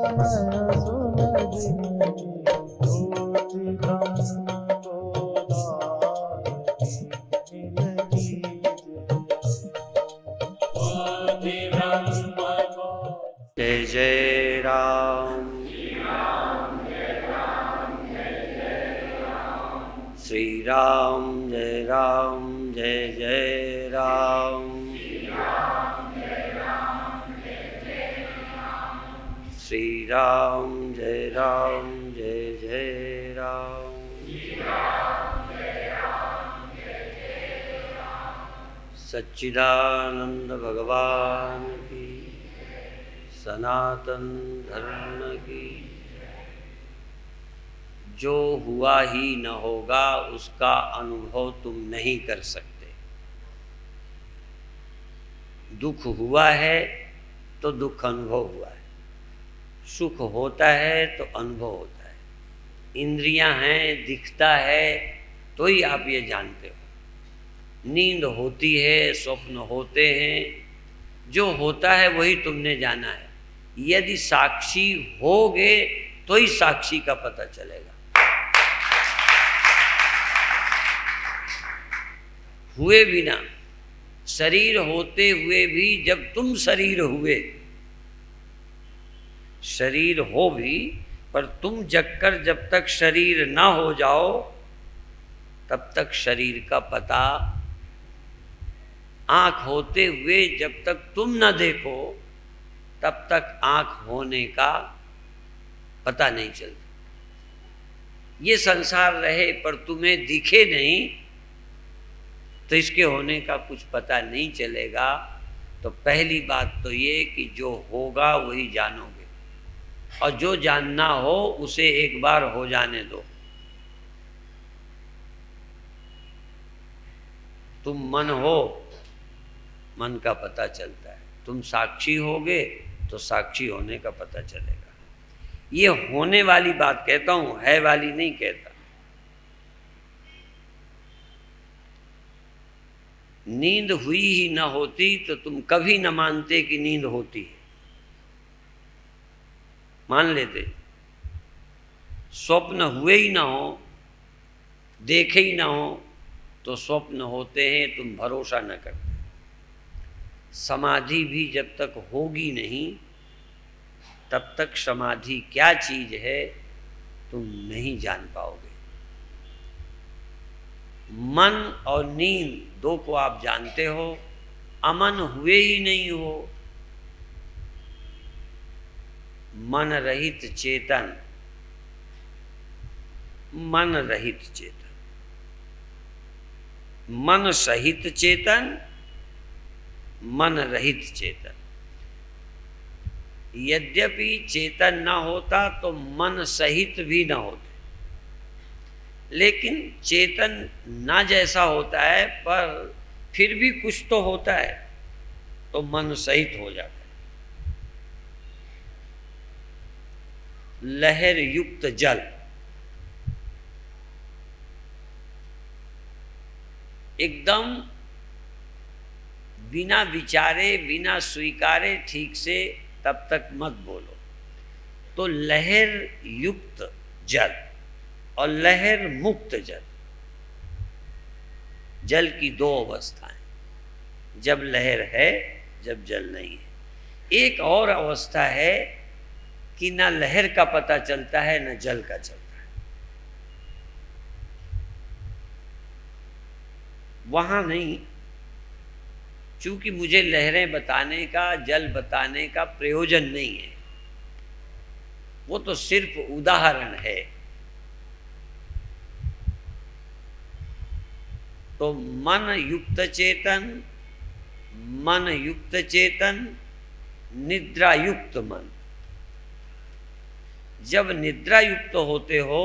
नयन सुलगिनी ज्योति ब्रह्म गोदावरी मिलगी जय जय राम श्री राम जय राम जय जय राम श्री राम जय राम जय जय राम सच्चिदानंद भगवान की सनातन धर्म की। जो हुआ ही न होगा उसका अनुभव तुम नहीं कर सकते। दुख हुआ है तो दुख अनुभव हुआ है, सुख होता है तो अनुभव होता है, इंद्रियां हैं, दिखता है तो ही आप ये जानते हो। नींद होती है, स्वप्न होते हैं, जो होता है वही तुमने जाना है। यदि साक्षी होगे तो ही साक्षी का पता चलेगा। हुए बिना, शरीर होते हुए भी, जब तुम शरीर हुए, शरीर हो भी, पर तुम जगकर जब तक शरीर ना हो जाओ तब तक शरीर का पता, आंख होते हुए जब तक तुम न देखो तब तक आंख होने का पता नहीं चलता। ये संसार रहे पर तुम्हें दिखे नहीं तो इसके होने का कुछ पता नहीं चलेगा। तो पहली बात तो ये कि जो होगा वही जानोगे, और जो जानना हो उसे एक बार हो जाने दो। तुम मन हो, मन का पता चलता है। तुम साक्षी होगे तो साक्षी होने का पता चलेगा। ये होने वाली बात कहता हूं, है वाली नहीं कहता। नींद हुई ही न होती तो तुम कभी न मानते कि नींद होती है, मान लेते। स्वप्न हुए ही ना हो, देखे ही ना हो तो स्वप्न होते हैं, तुम भरोसा न करते। समाधि भी जब तक होगी नहीं तब तक समाधि क्या चीज है तुम नहीं जान पाओगे। मन और नींद दो को आप जानते हो, अमन हुए ही नहीं हो। मन रहित चेतन, मन रहित चेतन, मन सहित चेतन, मन रहित चेतन। यद्यपि चेतन ना होता तो मन सहित भी ना होते, लेकिन चेतन ना जैसा होता है पर फिर भी कुछ तो होता है तो मन सहित हो जाता है। लहर युक्त जल, एकदम बिना विचारे, बिना स्वीकारे ठीक से तब तक मत बोलो। तो लहर युक्त जल और लहर मुक्त जल, जल की दो अवस्थाएं, जब लहर है, जब जल नहीं है। एक और अवस्था है कि ना लहर का पता चलता है ना जल का चलता है। वहां नहीं, चूंकि मुझे लहरें बताने का, जल बताने का प्रयोजन नहीं है, वो तो सिर्फ उदाहरण है। तो मन युक्त चेतन, मन युक्त चेतन, निद्रा युक्त मन। जब निद्रा युक्त होते हो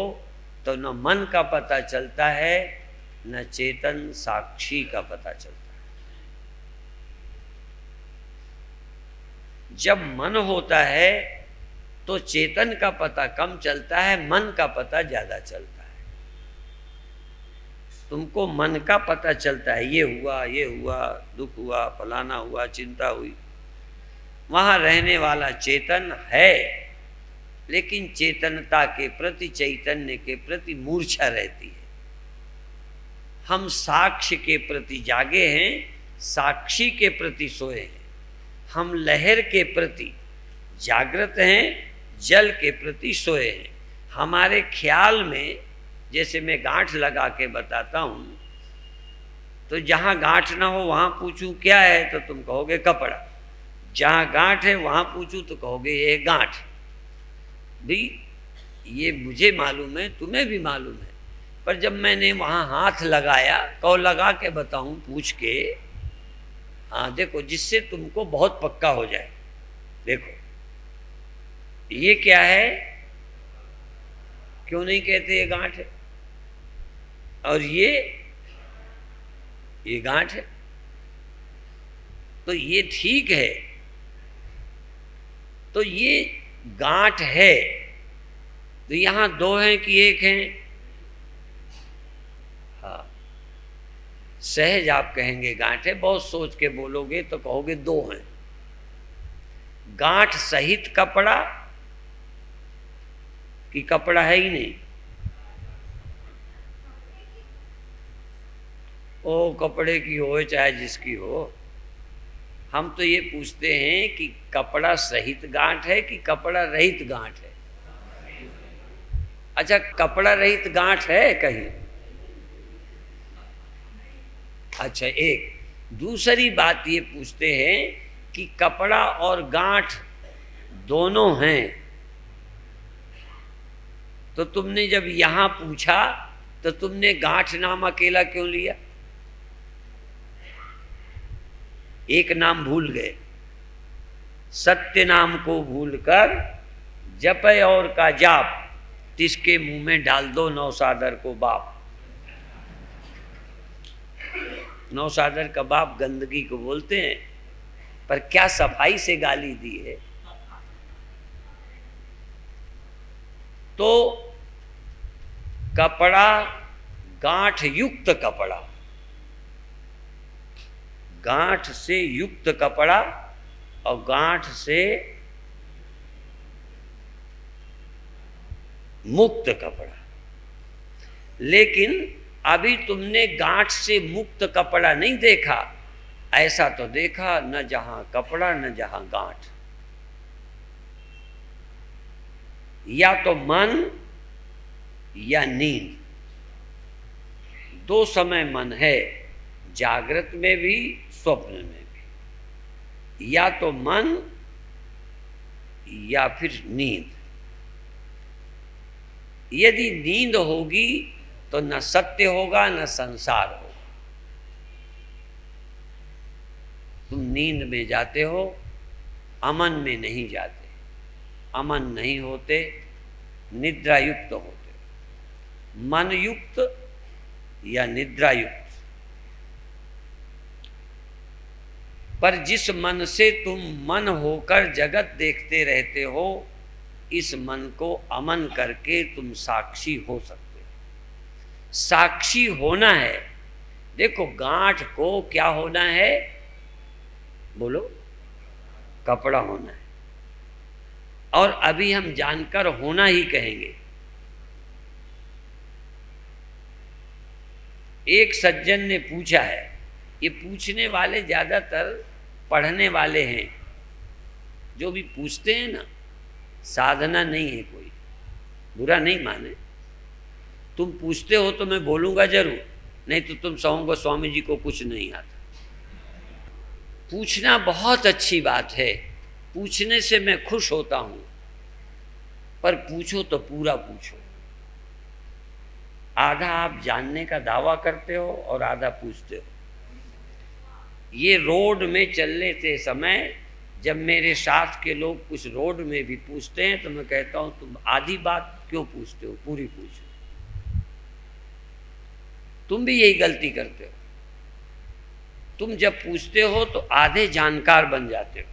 तो न मन का पता चलता है न चेतन साक्षी का पता चलता है। जब मन होता है तो चेतन का पता कम चलता है, मन का पता ज्यादा चलता है। तुमको मन का पता चलता है, ये हुआ, दुख हुआ, फलाना हुआ, चिंता हुई। वहां रहने वाला चेतन है लेकिन चेतनता के प्रति, चैतन्य के प्रति मूर्छा रहती है। हम साक्ष्य के प्रति जागे हैं, साक्षी के प्रति सोए हैं। हम लहर के प्रति जागृत हैं, जल के प्रति सोए हैं। हमारे ख्याल में, जैसे मैं गांठ लगा के बताता हूँ, तो जहाँ गांठ ना हो वहाँ पूछूं क्या है तो तुम कहोगे कपड़ा, जहाँ गांठ है वहाँ पूछूं तो कहोगे ये गांठ। भी ये मुझे मालूम है, तुम्हें भी मालूम है, पर जब मैंने वहाँ हाथ लगाया, कहो लगा के बताऊं पूछ के, हाँ देखो, जिससे तुमको बहुत पक्का हो जाए। देखो ये क्या है, क्यों नहीं कहते ये गांठ है, और ये गांठ है, तो ये ठीक है। तो ये गांठ है, तो यहां दो हैं कि एक हैं? हाँ, सहज आप कहेंगे गांठ है, बहुत सोच के बोलोगे तो कहोगे दो हैं। गांठ सहित कपड़ा कि कपड़ा है ही नहीं? ओ कपड़े की हो चाहे जिसकी हो, हम तो ये पूछते हैं कि कपड़ा सहित गांठ है कि कपड़ा रहित गांठ है? अच्छा, कपड़ा रहित गांठ है कहीं? अच्छा, एक दूसरी बात ये पूछते हैं कि कपड़ा और गांठ दोनों हैं, तो तुमने जब यहां पूछा तो तुमने गांठ नाम अकेला क्यों लिया? एक नाम भूल गए। सत्य नाम को भूलकर जपय और का जाप, तिसके मुंह में डाल दो नौसादर को बाप। नौसादर का बाप गंदगी को बोलते हैं, पर क्या सफाई से गाली दी है। तो कपड़ा, गांठ युक्त कपड़ा, गांठ से युक्त कपड़ा और गांठ से मुक्त कपड़ा। लेकिन अभी तुमने गांठ से मुक्त कपड़ा नहीं देखा, ऐसा तो देखा न जहां कपड़ा न जहां गांठ। या तो मन या नींद, दो समय मन है, जागृत में भी स्वप्न में भी। या तो मन या फिर नींद। यदि नींद होगी तो न सत्य होगा न संसार होगा। तुम नींद में जाते हो, अमन में नहीं जाते। अमन नहीं होते, निद्रा युक्त होते। मन युक्त या निद्रा युक्त। पर जिस मन से तुम मन होकर जगत देखते रहते हो, इस मन को अमन करके तुम साक्षी हो सकते हो। साक्षी होना है। देखो, गांठ को क्या होना है? बोलो, कपड़ा होना है। और अभी हम जानकर होना ही कहेंगे। एक सज्जन ने पूछा है, ये पूछने वाले ज्यादातर पढ़ने वाले हैं। जो भी पूछते हैं ना, साधना नहीं है कोई, बुरा नहीं माने। तुम पूछते हो तो मैं बोलूंगा जरूर, नहीं तो तुम समझोगे स्वामी जी को कुछ नहीं आता। पूछना बहुत अच्छी बात है, पूछने से मैं खुश होता हूं, पर पूछो तो पूरा पूछो। आधा आप जानने का दावा करते हो और आधा पूछते हो। ये रोड में चलने से समय जब मेरे साथ के लोग कुछ रोड में भी पूछते हैं तो मैं कहता हूं तुम आधी बात क्यों पूछते हो, पूरी पूछो। तुम भी यही गलती करते हो। तुम जब पूछते हो तो आधे जानकार बन जाते हो।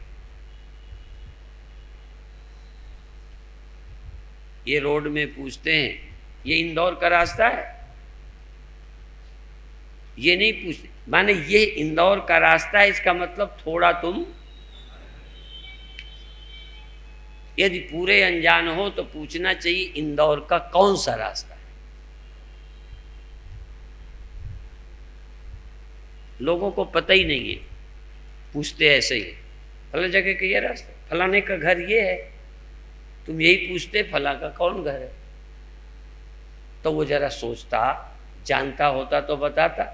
ये रोड में पूछते हैं ये इंदौर का रास्ता है, ये नहीं पूछते। माने ये इंदौर का रास्ता है, इसका मतलब थोड़ा तुम यदि पूरे अनजान हो तो पूछना चाहिए इंदौर का कौन सा रास्ता है। लोगों को पता ही नहीं है, पूछते ऐसे ही, फला जगह का ये रास्ता, फलाने का घर ये है, तुम यही पूछते फला का कौन घर है। तो वो जरा सोचता, जानता होता तो बताता।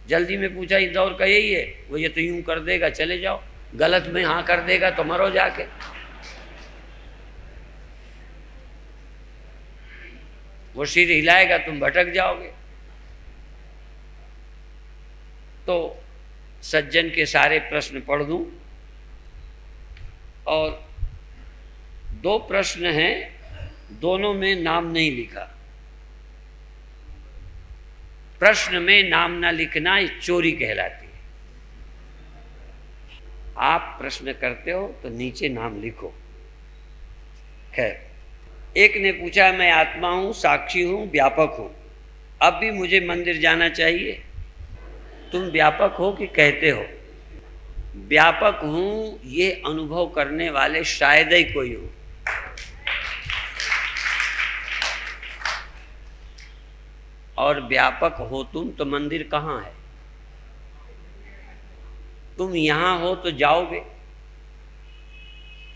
जल्दी में पूछा इंदौर का यही है, वो ये तो यूं कर देगा चले जाओ, गलत में हाँ कर देगा तो मरो जाके। वो सिर हिलाएगा तुम भटक जाओगे। तो सज्जन के सारे प्रश्न पढ़ दूं, और 2 प्रश्न हैं, दोनों में नाम नहीं लिखा। प्रश्न में नाम ना लिखना ये चोरी कहलाती है। आप प्रश्न करते हो तो नीचे नाम लिखो। खैर, एक ने पूछा मैं आत्मा हूं, साक्षी हूं, व्यापक हूं, अब भी मुझे मंदिर जाना चाहिए। तुम व्यापक हो कि कहते हो? व्यापक हूं ये अनुभव करने वाले शायद ही कोई हो। और व्यापक हो तुम तो मंदिर कहाँ है? तुम यहाँ हो तो जाओगे,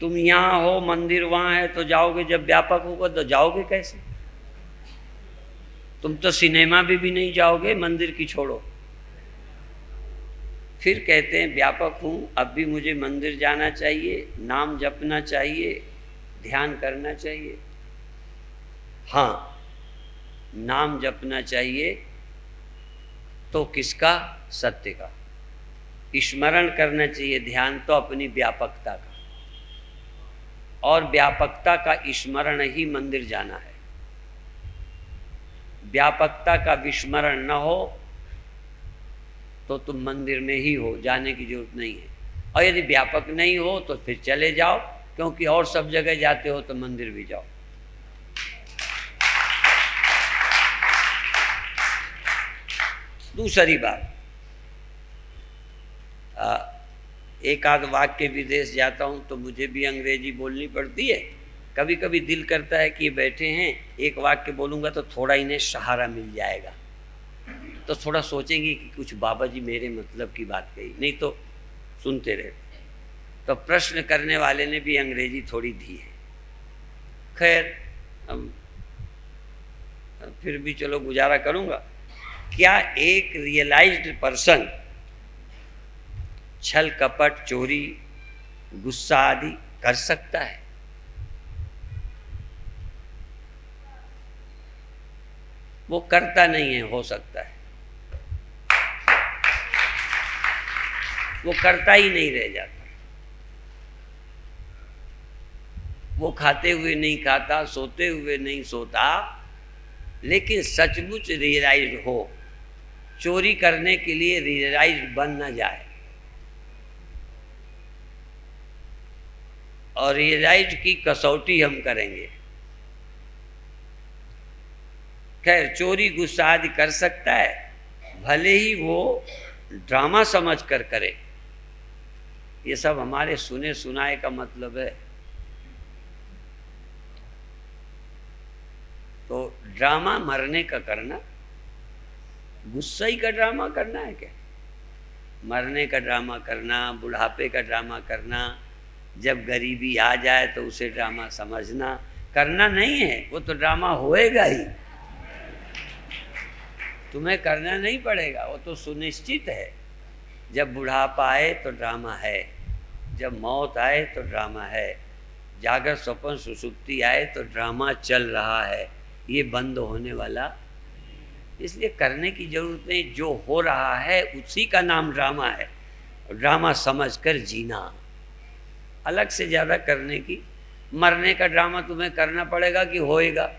तुम यहाँ हो मंदिर वहाँ है तो जाओगे, जब व्यापक होगा तो जाओगे कैसे? तुम तो सिनेमा भी नहीं जाओगे, मंदिर की छोड़ो। फिर कहते हैं व्यापक हूँ, अब भी मुझे मंदिर जाना चाहिए, नाम जपना चाहिए, ध्यान करना चाहिए। हाँ, नाम जपना चाहिए तो किसका? सत्य का। स्मरण करना चाहिए, ध्यान तो अपनी व्यापकता का, और व्यापकता का स्मरण ही मंदिर जाना है। व्यापकता का विस्मरण न हो तो तुम मंदिर में ही हो, जाने की जरूरत नहीं है। और यदि व्यापक नहीं हो तो फिर चले जाओ, क्योंकि और सब जगह जाते हो तो मंदिर भी जाओ। दूसरी बात, एक आध वाक्य विदेश जाता हूँ तो मुझे भी अंग्रेजी बोलनी पड़ती है। कभी कभी दिल करता है कि ये बैठे हैं, एक वाक्य बोलूँगा तो थोड़ा इन्हें सहारा मिल जाएगा, तो थोड़ा सोचेंगे कि कुछ बाबा जी मेरे मतलब की बात कही, नहीं तो सुनते रहे। तो प्रश्न करने वाले ने भी अंग्रेजी थोड़ी दी है। खैर, फिर भी चलो गुजारा करूँगा। क्या एक रियलाइज्ड पर्सन छल कपट, चोरी, गुस्सा आदि कर सकता है? वो करता नहीं है, हो सकता है वो करता ही नहीं रह जाता। वो खाते हुए नहीं खाता, सोते हुए नहीं सोता, लेकिन सचमुच रियलाइज्ड हो, चोरी करने के लिए रियलाइज्ड बन न जाए। और रियलाइज्ड की कसौटी हम करेंगे। खैर, चोरी गुस्सा आदि कर सकता है, भले ही वो ड्रामा समझ कर करे। ये सब हमारे सुने सुनाए का मतलब है। तो ड्रामा मरने का करना, गुस्सा ही का ड्रामा करना है क्या? मरने का ड्रामा करना, बुढ़ापे का ड्रामा करना, जब गरीबी आ जाए तो उसे ड्रामा समझना, करना नहीं है, वो तो ड्रामा होएगा ही। तुम्हें करना नहीं पड़ेगा, वो तो सुनिश्चित है। जब बुढ़ापा आए तो ड्रामा है, जब मौत आए तो ड्रामा है, जागर स्वप्न सुसुप्ति आए तो ड्रामा चल रहा है, ये बंद होने वाला। इसलिए करने की जरूरत नहीं, जो हो रहा है उसी का नाम ड्रामा है। ड्रामा समझकर जीना, अलग से ज़्यादा करने की। मरने का ड्रामा तुम्हें करना पड़ेगा कि होएगा?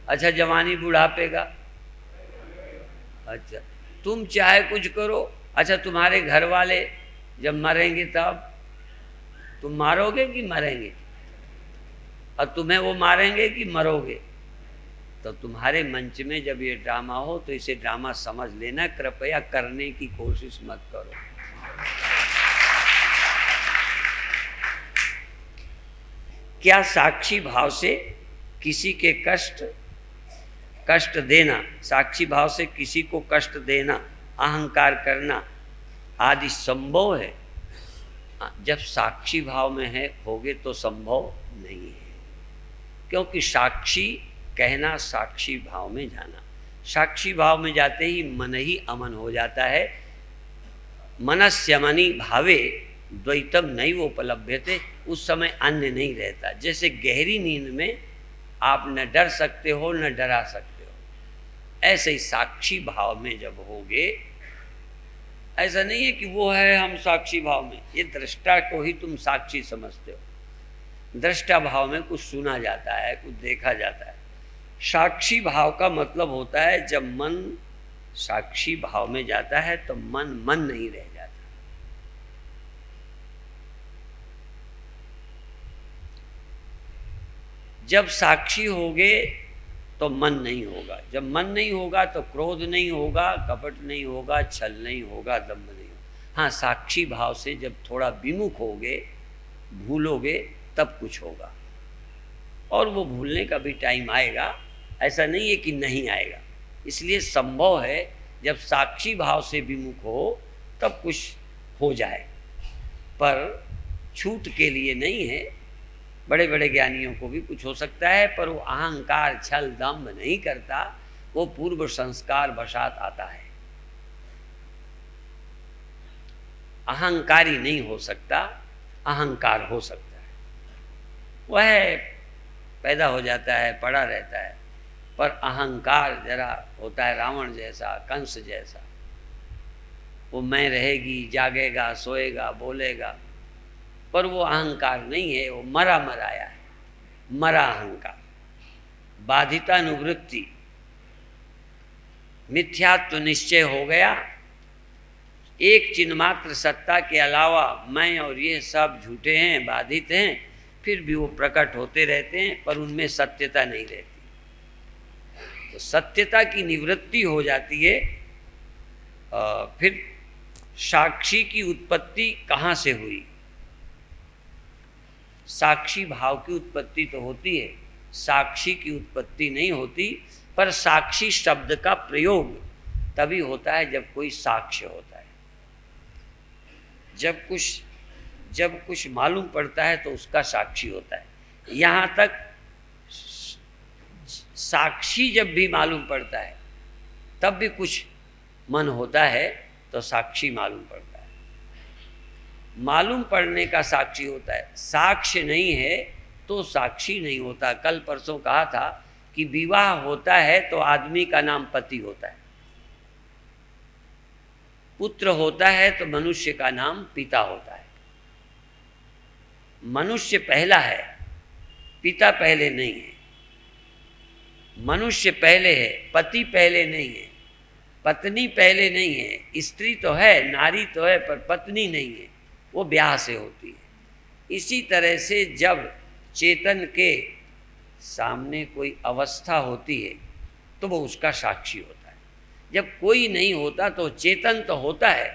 अच्छा, जवानी बुढ़ापे का, अच्छा तुम चाहे कुछ करो। अच्छा, तुम्हारे घर वाले जब मरेंगे तब तुम मारोगे कि मरेंगे? और तुम्हें वो मारेंगे कि मरोगे? तो तुम्हारे मंच में जब ये ड्रामा हो तो इसे ड्रामा समझ लेना, कृपया करने की कोशिश मत करो। क्या साक्षी भाव से किसी के कष्ट देना, साक्षी भाव से किसी को कष्ट देना, अहंकार करना आदि संभव है? जब साक्षी भाव में है होगे तो संभव नहीं है, क्योंकि साक्षी कहना साक्षी भाव में जाना। साक्षी भाव में जाते ही मन ही अमन हो जाता है। मनस्यमनि भावे द्वैतम नहीं वो उपलब्धते, उस समय अन्य नहीं रहता। जैसे गहरी नींद में आप न डर सकते हो न डरा सकते हो, ऐसे ही साक्षी भाव में जब होगे, ऐसा नहीं है कि वो है हम साक्षी भाव में, ये दृष्टा को ही तुम साक्षी समझते हो। दृष्टा भाव में कुछ सुना जाता है, कुछ देखा जाता है। साक्षी भाव का मतलब होता है जब मन साक्षी भाव में जाता है तो मन नहीं रह जाता। जब साक्षी होगे तो मन नहीं होगा, जब मन नहीं होगा तो क्रोध नहीं होगा, कपट नहीं होगा, छल नहीं होगा, दम्भ नहीं होगा। हाँ, साक्षी भाव से जब थोड़ा विमुख होगे, भूलोगे, तब कुछ होगा, और वो भूलने का भी टाइम आएगा, ऐसा नहीं है कि नहीं आएगा। इसलिए संभव है जब साक्षी भाव से विमुख हो तब कुछ हो जाए, पर छूट के लिए नहीं है। बड़े बड़े ज्ञानियों को भी कुछ हो सकता है, पर वो अहंकार छल दम्भ नहीं करता, वो पूर्व संस्कार वशात आता है। अहंकारी नहीं हो सकता, अहंकार हो सकता है। वह पैदा हो जाता है, पड़ा रहता है, पर अहंकार जरा होता है रावण जैसा, कंस जैसा। वो मैं रहेगी, जागेगा, सोएगा, बोलेगा, पर वो अहंकार नहीं है, वो मरा मराया है, मरा अहंकार। बाधितानुवृत्ति, मिथ्यात्व निश्चय हो गया। एक चिन्ह मात्र सत्ता के अलावा मैं और ये सब झूठे हैं, बाधित हैं, फिर भी वो प्रकट होते रहते हैं, पर उनमें सत्यता नहीं रहती। तो सत्यता की निवृत्ति हो जाती है। फिर साक्षी की उत्पत्ति कहाँ से हुई? साक्षी भाव की उत्पत्ति तो होती है, साक्षी की उत्पत्ति नहीं होती। पर साक्षी शब्द का प्रयोग तभी होता है जब कोई साक्ष्य होता है। जब कुछ मालूम पड़ता है तो उसका साक्षी होता है। यहाँ तक साक्षी जब भी मालूम पड़ता है तब भी कुछ मन होता है तो साक्षी मालूम पड़ता है। मालूम पड़ने का साक्षी होता है, साक्ष्य नहीं है तो साक्षी नहीं होता। कल परसों कहा था कि विवाह होता है तो आदमी का नाम पति होता है, पुत्र होता है तो मनुष्य का नाम पिता होता है। मनुष्य पहला है, पिता पहले नहीं है। मनुष्य पहले है, पति पहले नहीं है, पत्नी पहले नहीं है। स्त्री तो है, नारी तो है, पर पत्नी नहीं है, वो ब्याह से होती है। इसी तरह से जब चेतन के सामने कोई अवस्था होती है तो वो उसका साक्षी होता है। जब कोई नहीं होता तो चेतन तो होता है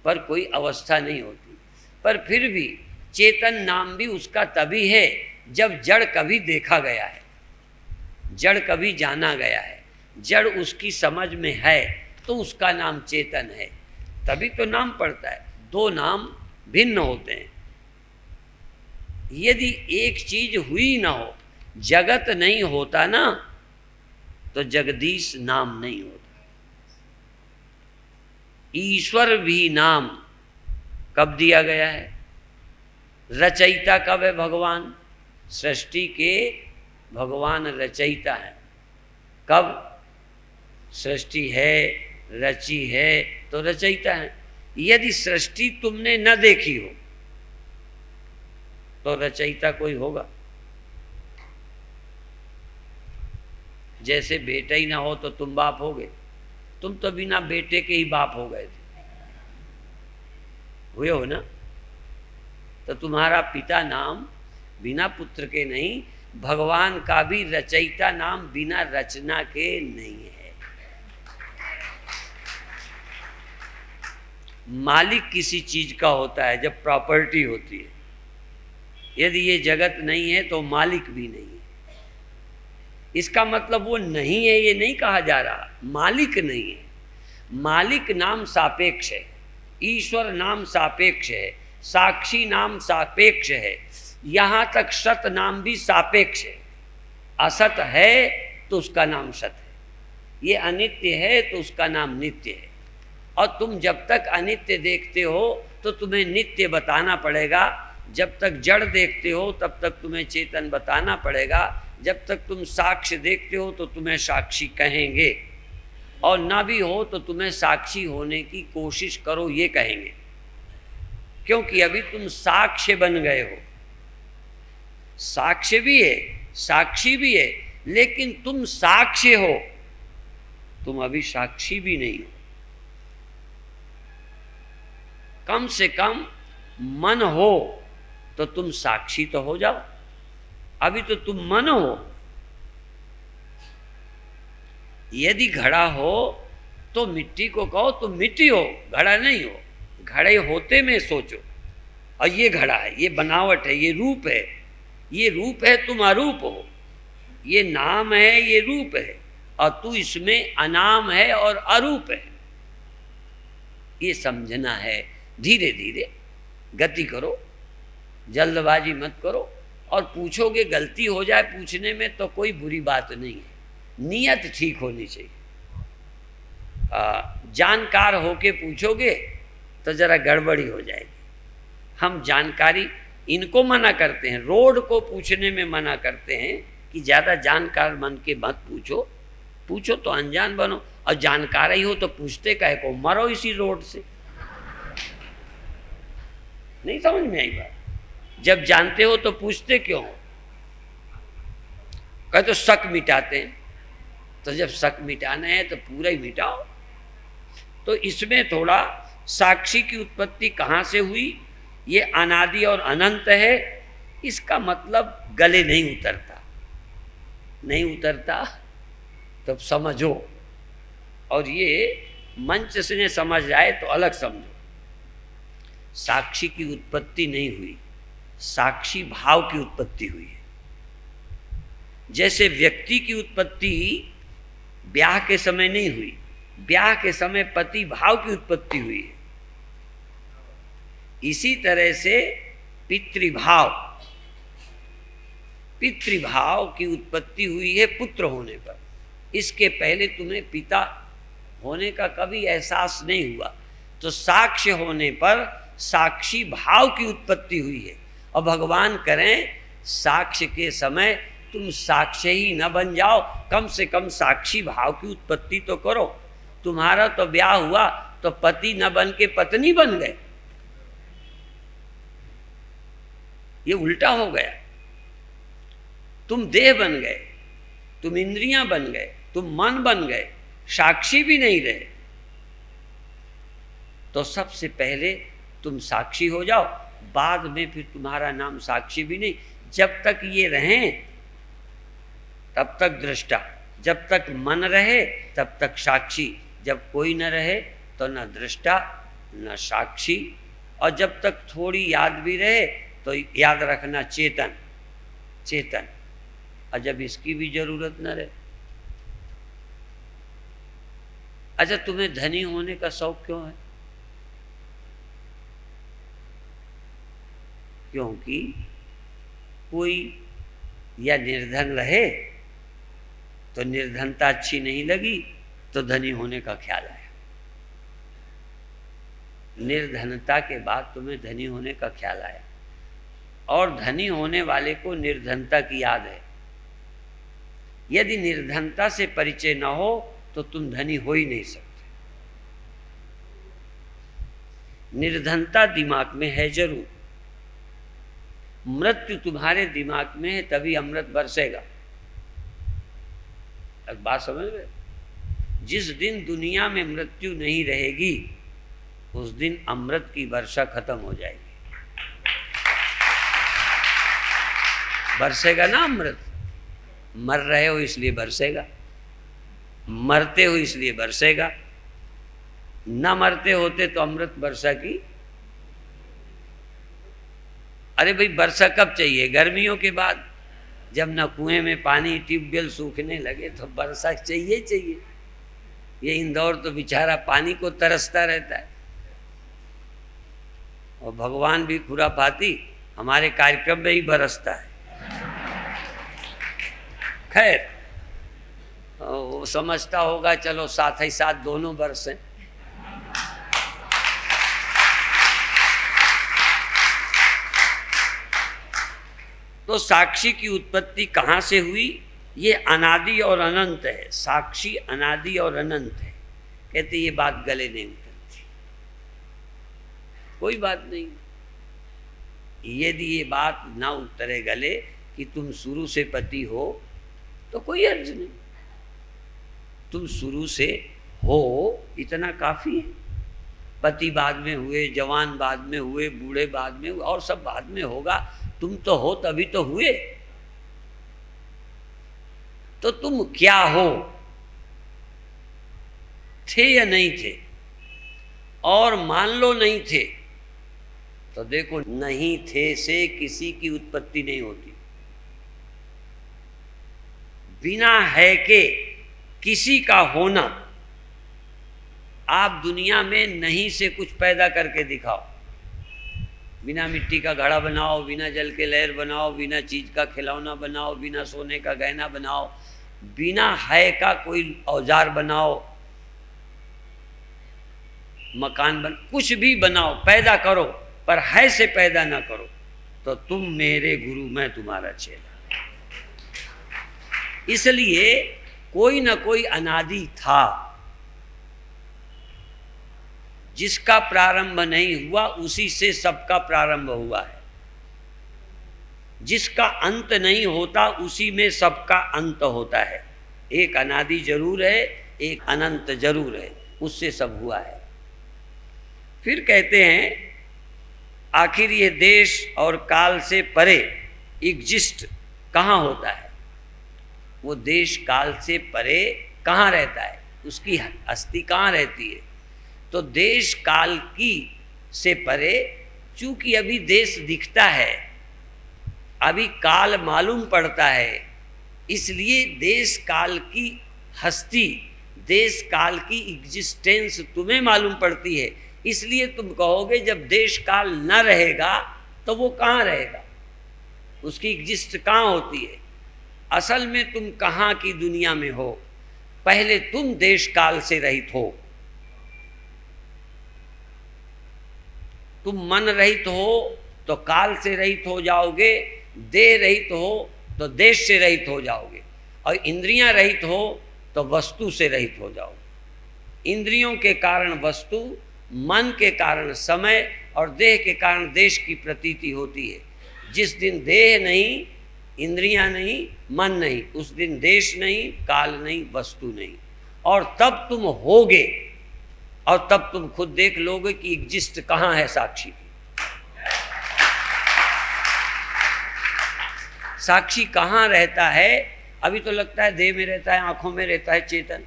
पर कोई अवस्था नहीं होती। पर फिर भी चेतन नाम भी उसका तभी है जब जड़ कभी देखा गया है, जड़ कभी जाना गया है, जड़ उसकी समझ में है तो उसका नाम चेतन है, तभी तो नाम पड़ता है। दो नाम भिन्न होते हैं। यदि एक चीज हुई ना हो, जगत नहीं होता ना, तो जगदीश नाम नहीं होता। ईश्वर भी नाम कब दिया गया है? रचयिता कब है? भगवान। सृष्टि के भगवान रचयिता है। कब? सृष्टि है, रची है तो रचयिता है। यदि सृष्टि तुमने न देखी हो तो रचयिता कोई होगा? जैसे बेटा ही ना हो तो तुम बाप हो गए, तुम तो बिना बेटे के ही बाप हो गए थे, हुए हो ना? तो तुम्हारा पिता नाम बिना पुत्र के नहीं, भगवान का भी रचयिता नाम बिना रचना के नहीं है। मालिक किसी चीज का होता है जब प्रॉपर्टी होती है, यदि ये जगत नहीं है तो मालिक भी नहीं है। इसका मतलब वो नहीं है ये नहीं कहा जा रहा, मालिक नहीं है। मालिक नाम सापेक्ष है, ईश्वर नाम सापेक्ष है, साक्षी नाम सापेक्ष है, यहाँ तक सत नाम भी सापेक्ष है। असत है तो उसका नाम सत है, ये अनित्य है तो उसका नाम नित्य है। और तुम जब तक अनित्य देखते हो तो तुम्हें नित्य बताना पड़ेगा, जब तक जड़ देखते हो तब तक तुम्हें चेतन बताना पड़ेगा, जब तक तुम साक्ष्य देखते हो तो तुम्हें साक्षी कहेंगे, और ना भी हो तो तुम्हें साक्षी होने की कोशिश करो ये कहेंगे, क्योंकि अभी तुम साक्ष्य बन गए हो। साक्ष्य भी है, साक्षी भी है, लेकिन तुम साक्ष्य हो, तुम अभी साक्षी भी नहीं हो। कम से कम मन हो तो तुम साक्षी तो हो जाओ, अभी तो तुम मन हो। यदि घड़ा हो तो मिट्टी को कहो तुम मिट्टी हो, घड़ा नहीं हो। घड़े होते में सोचो, और ये घड़ा है, ये बनावट है, ये रूप है, ये रूप है, तुम अरूप हो। ये नाम है, ये रूप है, और तू इसमें अनाम है और अरूप है। ये समझना है। धीरे धीरे गति करो, जल्दबाजी मत करो। और पूछोगे गलती हो जाए पूछने में तो कोई बुरी बात नहीं है, नियत ठीक होनी चाहिए। जानकार होके पूछोगे तो जरा गड़बड़ी हो जाएगी। हम जानकारी इनको मना करते हैं, रोड को पूछने में मना करते हैं कि ज़्यादा जानकार बन के मत पूछो, पूछो तो अनजान बनो, और जानकार ही हो तो पूछते काहे को, मरो इसी रोड से। नहीं समझ में आई बात? जब जानते हो तो पूछते क्यों हो? कहे तो शक मिटाते हैं, तो जब शक मिटाना है तो पूरा ही मिटाओ। तो इसमें थोड़ा साक्षी की उत्पत्ति कहाँ से हुई, ये अनादि और अनंत है, इसका मतलब गले नहीं उतरता। नहीं उतरता तब समझो, और ये मंच से समझ आए तो अलग समझो। साक्षी की उत्पत्ति नहीं हुई, साक्षी भाव की उत्पत्ति हुई है। जैसे व्यक्ति की उत्पत्ति ब्याह के समय नहीं हुई, ब्याह के समय पति भाव की उत्पत्ति हुई है। इसी तरह से पितृभाव, पितृभाव की उत्पत्ति हुई है पुत्र होने पर। इसके पहले तुम्हें पिता होने का कभी एहसास नहीं हुआ, तो साक्ष्य होने पर साक्षी भाव की उत्पत्ति हुई है। और भगवान करें साक्ष्य के समय तुम साक्ष्य ही न बन जाओ, कम से कम साक्षी भाव की उत्पत्ति तो करो। तुम्हारा तो ब्याह हुआ तो पति न बन के पत्नी बन गए, ये उल्टा हो गया। तुम देह बन गए, तुम इंद्रियां बन गए, तुम मन बन गए, साक्षी भी नहीं रहे। तो सबसे पहले तुम साक्षी हो जाओ, बाद में फिर तुम्हारा नाम साक्षी भी नहीं। जब तक ये रहें तब तक दृष्टा, जब तक मन रहे तब तक साक्षी, जब कोई न रहे तो न दृष्टा न साक्षी। और जब तक थोड़ी याद भी रहे तो याद रखना चेतन, चेतन। और जब इसकी भी जरूरत न रहे। अच्छा, तुम्हें धनी होने का शौक क्यों है? क्योंकि कोई या निर्धन रहे तो निर्धनता अच्छी नहीं लगी तो धनी होने का ख्याल आया। निर्धनता के बाद तुम्हें धनी होने का ख्याल आया, और धनी होने वाले को निर्धनता की याद है। यदि निर्धनता से परिचय न हो तो तुम धनी हो ही नहीं सकते। निर्धनता दिमाग में है जरूर, मृत्यु तुम्हारे दिमाग में है, तभी अमृत बरसेगा। अब बात समझ रहे? जिस दिन दुनिया में मृत्यु नहीं रहेगी उस दिन अमृत की वर्षा खत्म हो जाएगी। बरसेगा ना अमृत। मर रहे हो इसलिए बरसेगा, मरते हो इसलिए बरसेगा। न मरते होते तो अमृत वर्षा की। अरे भाई वर्षा कब चाहिए? गर्मियों के बाद, जब न कुएं में पानी, ट्यूबवेल सूखने लगे तो वर्षा चाहिए चाहिए। ये इंदौर तो बेचारा पानी को तरसता रहता है, और भगवान भी खुरापाती हमारे कार्यक्रम में ही बरसता है। खैर वो समझता होगा चलो साथ ही साथ दोनों बरसें। तो साक्षी की उत्पत्ति कहाँ से हुई? ये अनादि और अनंत है। साक्षी अनादि और अनंत है। कहते ये बात गले नहीं उतरती। कोई बात नहीं, यदि ये बात ना उतरे गले कि तुम शुरू से पति हो तो कोई अर्ज नहीं। तुम शुरू से हो इतना काफी है। पति बाद में हुए, जवान बाद में हुए, बूढ़े बाद में हुए, और सब बाद में होगा। तुम तो हो तभी तो हुए। तो तुम क्या हो? थे या नहीं थे? और मान लो नहीं थे तो देखो, नहीं थे से किसी की उत्पत्ति नहीं होती। बिना है के किसी का होना। आप दुनिया में नहीं से कुछ पैदा करके दिखाओ। बिना मिट्टी का घड़ा बनाओ, बिना जल के लहर बनाओ, बिना चीज का खिलौना बनाओ, बिना सोने का गहना बनाओ, बिना है का कोई औजार बनाओ, मकान कुछ भी बनाओ, पैदा करो, पर है से पैदा ना करो। तो तुम मेरे गुरु, मैं तुम्हारा चेला। इसलिए कोई ना कोई अनादि था। जिसका प्रारंभ नहीं हुआ उसी से सबका प्रारंभ हुआ है। जिसका अंत नहीं होता उसी में सबका अंत होता है। एक अनादि जरूर है, एक अनंत जरूर है, उससे सब हुआ है। फिर कहते हैं आखिर ये देश और काल से परे एग्जिस्ट कहाँ होता है? वो देश काल से परे कहाँ रहता है? उसकी अस्थि कहाँ रहती है? तो देश काल की से परे, चूंकि अभी देश दिखता है, अभी काल मालूम पड़ता है, इसलिए देश काल की हस्ती, देश काल की एग्जिस्टेंस तुम्हें मालूम पड़ती है। इसलिए तुम कहोगे जब देश काल न रहेगा तो वो कहाँ रहेगा? उसकी एग्जिस्ट कहाँ होती है? असल में तुम कहाँ की दुनिया में हो? पहले तुम देश काल से रहित हो। तुम मन रहित हो तो काल से रहित हो जाओगे, देह रहित हो तो देश से रहित हो जाओगे, और इंद्रियां रहित हो तो वस्तु से रहित हो जाओगे। इंद्रियों के कारण वस्तु, मन के कारण समय, और देह के कारण देश की प्रतीति होती है। जिस दिन देह नहीं, इंद्रियां नहीं, मन नहीं, उस दिन देश नहीं, काल नहीं, वस्तु नहीं। और तब तुम होगे, और तब तुम खुद देख लोगे कि एग्जिस्ट कहाँ है साक्षी की। साक्षी कहाँ रहता है? अभी तो लगता है देह में रहता है, आंखों में रहता है चेतन।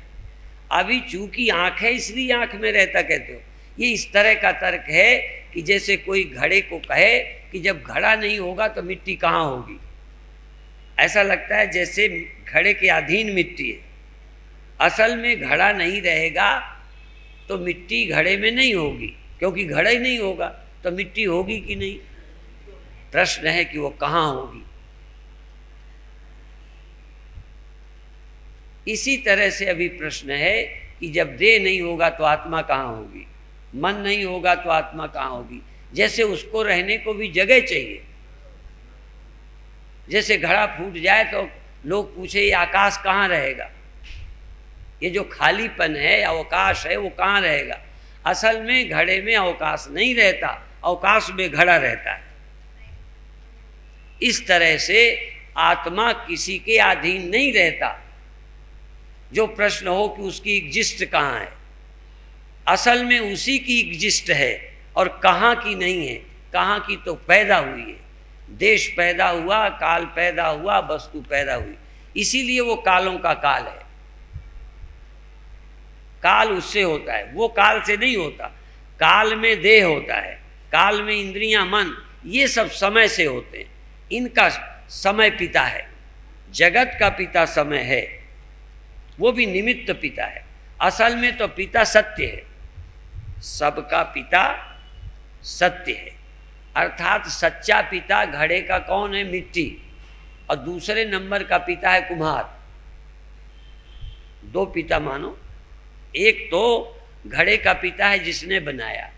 अभी चूंकि आंख है इसलिए आंख में रहता कहते हो। ये इस तरह का तर्क है कि जैसे कोई घड़े को कहे कि जब घड़ा नहीं होगा तो मिट्टी कहाँ होगी। ऐसा लगता है जैसे घड़े के अधीन मिट्टी है। असल में घड़ा नहीं रहेगा तो मिट्टी घड़े में नहीं होगी, क्योंकि घड़ा ही नहीं होगा तो मिट्टी होगी कि नहीं? प्रश्न है कि वो कहाँ होगी। इसी तरह से अभी प्रश्न है कि जब देह नहीं होगा तो आत्मा कहाँ होगी, मन नहीं होगा तो आत्मा कहाँ होगी। जैसे उसको रहने को भी जगह चाहिए। जैसे घड़ा फूट जाए तो लोग पूछे ये आकाश कहाँ रहेगा, ये जो खालीपन है, अवकाश है, वो कहाँ रहेगा। असल में घड़े में अवकाश नहीं रहता, अवकाश में घड़ा रहता है। इस तरह से आत्मा किसी के अधीन नहीं रहता। जो प्रश्न हो कि उसकी एग्जिस्ट कहाँ है, असल में उसी की एग्जिस्ट है, और कहाँ की नहीं है। कहाँ की तो पैदा हुई है। देश पैदा हुआ, काल पैदा हुआ, वस्तु पैदा हुई, इसीलिए वो कालों का काल है। काल उससे होता है, वो काल से नहीं होता। काल में देह होता है, काल में इंद्रियां, मन, ये सब समय से होते हैं। इनका समय पिता है, जगत का पिता समय है, वो भी निमित्त पिता है। असल में तो पिता सत्य है, सबका पिता सत्य है। अर्थात सच्चा पिता घड़े का कौन है? मिट्टी। और दूसरे नंबर का पिता है कुम्हार। दो पिता मानो, एक तो घड़े का पिता है जिसने बनाया,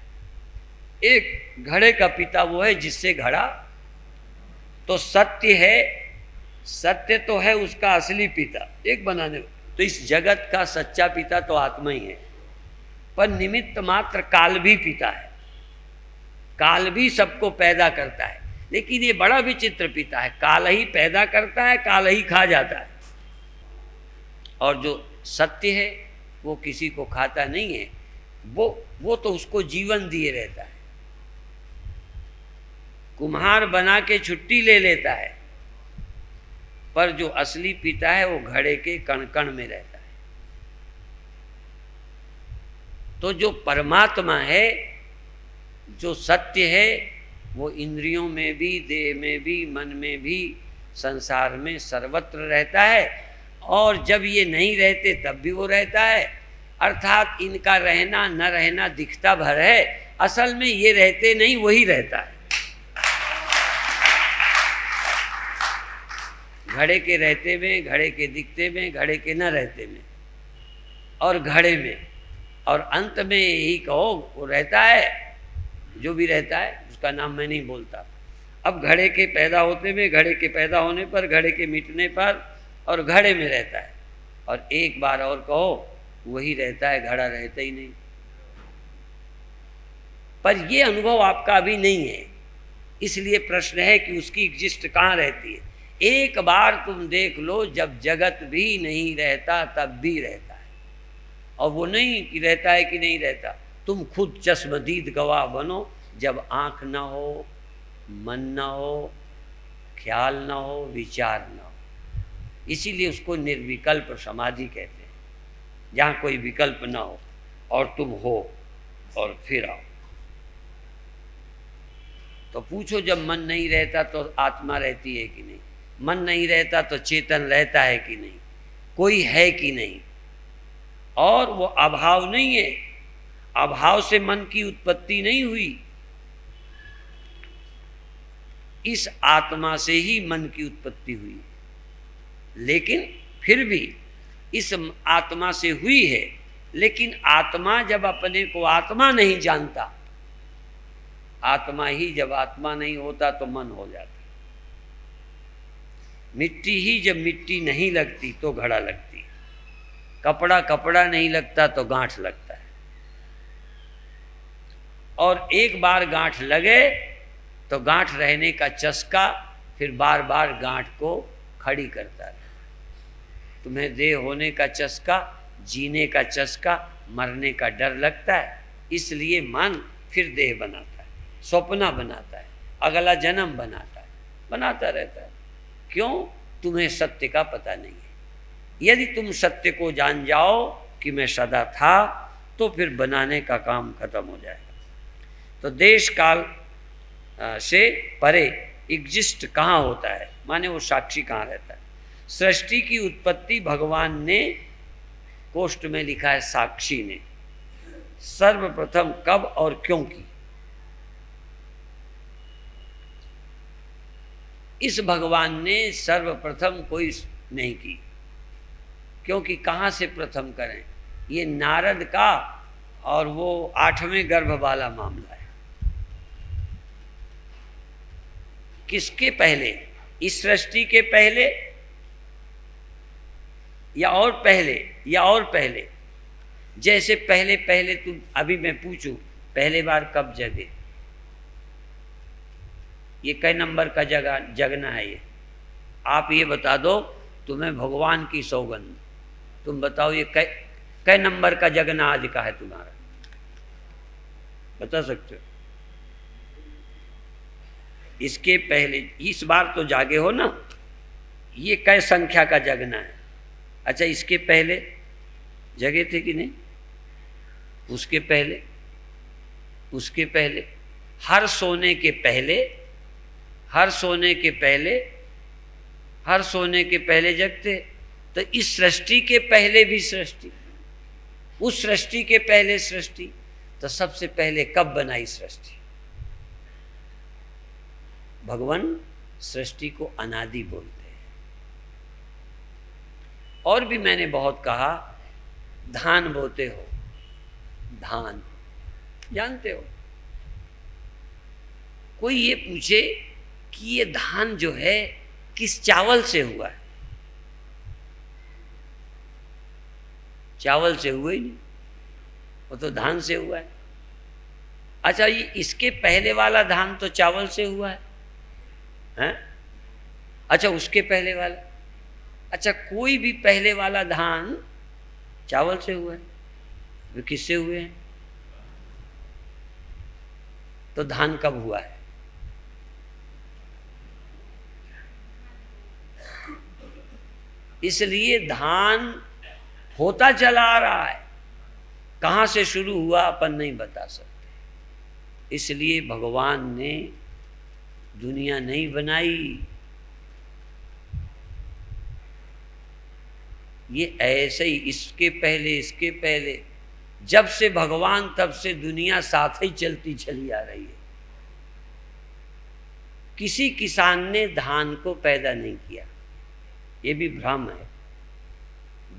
एक घड़े का पिता वो है जिससे घड़ा। तो सत्य है, सत्य तो है उसका असली पिता, एक बनाने। तो इस जगत का सच्चा पिता तो आत्मा ही है, पर निमित्त मात्र काल भी पिता है। काल भी सबको पैदा करता है, लेकिन ये बड़ा विचित्र पिता है। काल ही पैदा करता है, काल ही खा जाता है। और जो सत्य है वो किसी को खाता नहीं है, वो तो उसको जीवन दिए रहता है। कुम्हार बना के छुट्टी ले लेता है, पर जो असली पिता है वो घड़े के कण कण में रहता है। तो जो परमात्मा है, जो सत्य है, वो इंद्रियों में भी, देह में भी, मन में भी, संसार में सर्वत्र रहता है। और जब ये नहीं रहते तब भी वो रहता है। अर्थात इनका रहना न रहना दिखता भर है, असल में ये रहते नहीं, वही रहता है। घड़े के रहते में, घड़े के दिखते में, घड़े के न रहते में, और घड़े में, और अंत में यही कहो वो रहता है। जो भी रहता है उसका नाम मैं नहीं बोलता। अब घड़े के पैदा होते में, घड़े के पैदा होने पर, घड़े के मिटने पर, और घड़े में रहता है। और एक बार और कहो वही रहता है, घड़ा रहता ही नहीं। पर ये अनुभव आपका अभी नहीं है, इसलिए प्रश्न है कि उसकी एग्जिस्ट कहाँ रहती है। एक बार तुम देख लो, जब जगत भी नहीं रहता तब भी रहता है। और वो नहीं कि रहता है कि नहीं रहता, तुम खुद चश्मदीद गवाह बनो। जब आँख ना हो, मन ना हो, ख्याल ना हो, विचार ना हो, इसीलिए उसको निर्विकल्प समाधि कहते हैं, जहाँ कोई विकल्प ना हो और तुम हो और फिर आओ। तो पूछो, जब मन नहीं रहता तो आत्मा रहती है कि नहीं? मन नहीं रहता तो चेतन रहता है कि नहीं? कोई है कि नहीं? और वो अभाव नहीं है, अभाव से मन की उत्पत्ति नहीं हुई। इस आत्मा से ही मन की उत्पत्ति हुई, लेकिन फिर भी इस आत्मा से हुई है। लेकिन आत्मा जब अपने को आत्मा नहीं जानता, आत्मा ही जब आत्मा नहीं होता तो मन हो जाता। मिट्टी ही जब मिट्टी नहीं लगती तो घड़ा लगती, कपड़ा कपड़ा नहीं लगता तो गांठ लगता है। और एक बार गांठ लगे तो गांठ रहने का चस्का फिर बार बार गांठ को खड़ी करता है। तुम्हें देह होने का चस्का, जीने का चस्का, मरने का डर लगता है, इसलिए मन फिर देह बनाता है, सपना बनाता है, अगला जन्म बनाता है, बनाता रहता है। क्यों? तुम्हें सत्य का पता नहीं है। यदि तुम सत्य को जान जाओ कि मैं सदा था, तो फिर बनाने का काम खत्म हो जाएगा। तो देश काल से परे एग्जिस्ट कहाँ होता है, माने वो साक्षी कहाँ रहता है। सृष्टि की उत्पत्ति भगवान ने, कोष्ठ में लिखा है साक्षी ने, सर्वप्रथम कब और क्यों की। इस भगवान ने सर्वप्रथम कोई नहीं की, क्योंकि कहाँ से प्रथम करें। ये नारद का और वो 8वें गर्भ वाला मामला है। किसके पहले? इस सृष्टि के पहले या और पहले, या और पहले? जैसे पहले पहले तुम, अभी मैं पूछूं पहले बार कब जगे? ये कै नंबर का जगना है? ये आप ये बता दो, तुम्हें भगवान की सौगंध, तुम बताओ ये कै नंबर का जगना आज का है तुम्हारा? बता सकते हो? इसके पहले, इस बार तो जागे हो ना, ये कै संख्या का जगना है? अच्छा, इसके पहले जगे थे कि नहीं? उसके पहले, उसके पहले, हर सोने के पहले हर सोने के पहले जगते। तो इस सृष्टि के पहले भी सृष्टि, उस सृष्टि के पहले सृष्टि। तो सबसे पहले कब बनाई सृष्टि? भगवान सृष्टि को अनादि बोलते हैं। और भी मैंने बहुत कहा, धान बोते हो, धान जानते हो? कोई ये पूछे कि ये धान जो है किस चावल से हुआ है? चावल से हुआ ही नहीं, वो तो धान से हुआ है। अच्छा, ये इसके पहले वाला धान तो चावल से हुआ है, हैं? अच्छा, उसके पहले वाला, अच्छा कोई भी पहले वाला धान चावल से हुआ है, वे किससे हुए हैं? तो धान कब हुआ है? इसलिए धान होता चला आ रहा है, कहाँ से शुरू हुआ अपन नहीं बता सकते। इसलिए भगवान ने दुनिया नहीं बनाई, ये ऐसे ही इसके पहले जब से भगवान तब से दुनिया साथ ही चलती चली आ रही है। किसी किसान ने धान को पैदा नहीं किया, ये भी भ्रम है।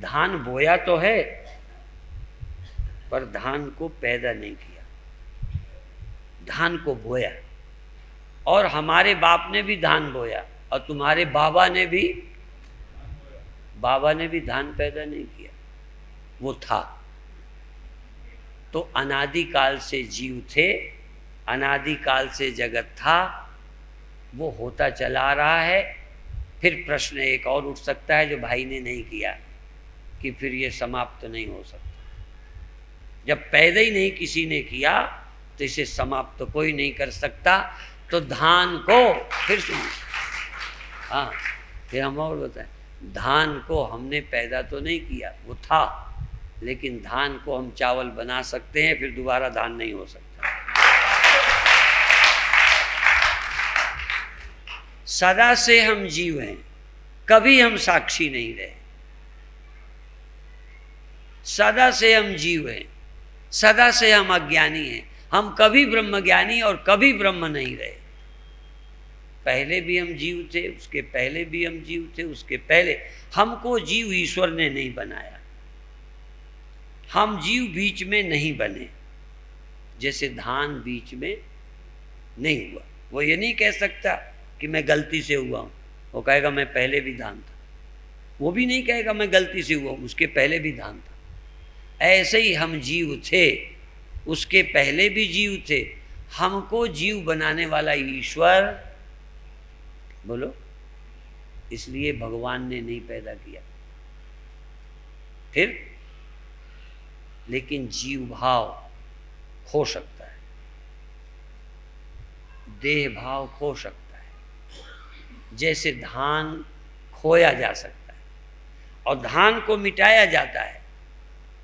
धान बोया तो है पर धान को पैदा नहीं किया, धान को बोया। और हमारे बाप ने भी धान बोया और तुम्हारे बाबा ने भी धान पैदा नहीं किया, वो था। तो अनादिकाल से जीव थे, अनादिकाल से जगत था, वो होता चला रहा है। फिर प्रश्न एक और उठ सकता है जो भाई ने नहीं किया, कि फिर ये समाप्त नहीं हो सकता। जब पैदा ही नहीं किसी ने किया तो इसे समाप्त तो कोई नहीं कर सकता। तो धान को फिर सुनो, हाँ फिर हम और बताएं, धान को हमने पैदा तो नहीं किया, वो था, लेकिन धान को हम चावल बना सकते हैं, फिर दोबारा धान नहीं हो सकता। सदा से हम जीव हैं, कभी हम साक्षी नहीं रहे। सदा से हम जीव हैं, सदा से हम अज्ञानी हैं, हम कभी ब्रह्मज्ञानी और कभी ब्रह्म नहीं रहे। पहले भी हम जीव थे, उसके पहले भी हम जीव थे, उसके पहले हमको जीव ईश्वर ने नहीं बनाया, हम जीव बीच में नहीं बने। जैसे धान बीच में नहीं हुआ, वो ये नहीं कह सकता कि मैं गलती से हुआ हूँ, वो कहेगा मैं पहले भी धान था। वो भी नहीं कहेगा मैं गलती से हुआ हूँ, उसके पहले भी धान था। ऐसे ही हम जीव थे, उसके पहले भी जीव थे। हमको जीव बनाने वाला ईश्वर, बोलो, इसलिए भगवान ने नहीं पैदा किया। फिर लेकिन जीव भाव खो सकता है, देह भाव खो सकता है। जैसे धान खोया जा सकता है और धान को मिटाया जाता है,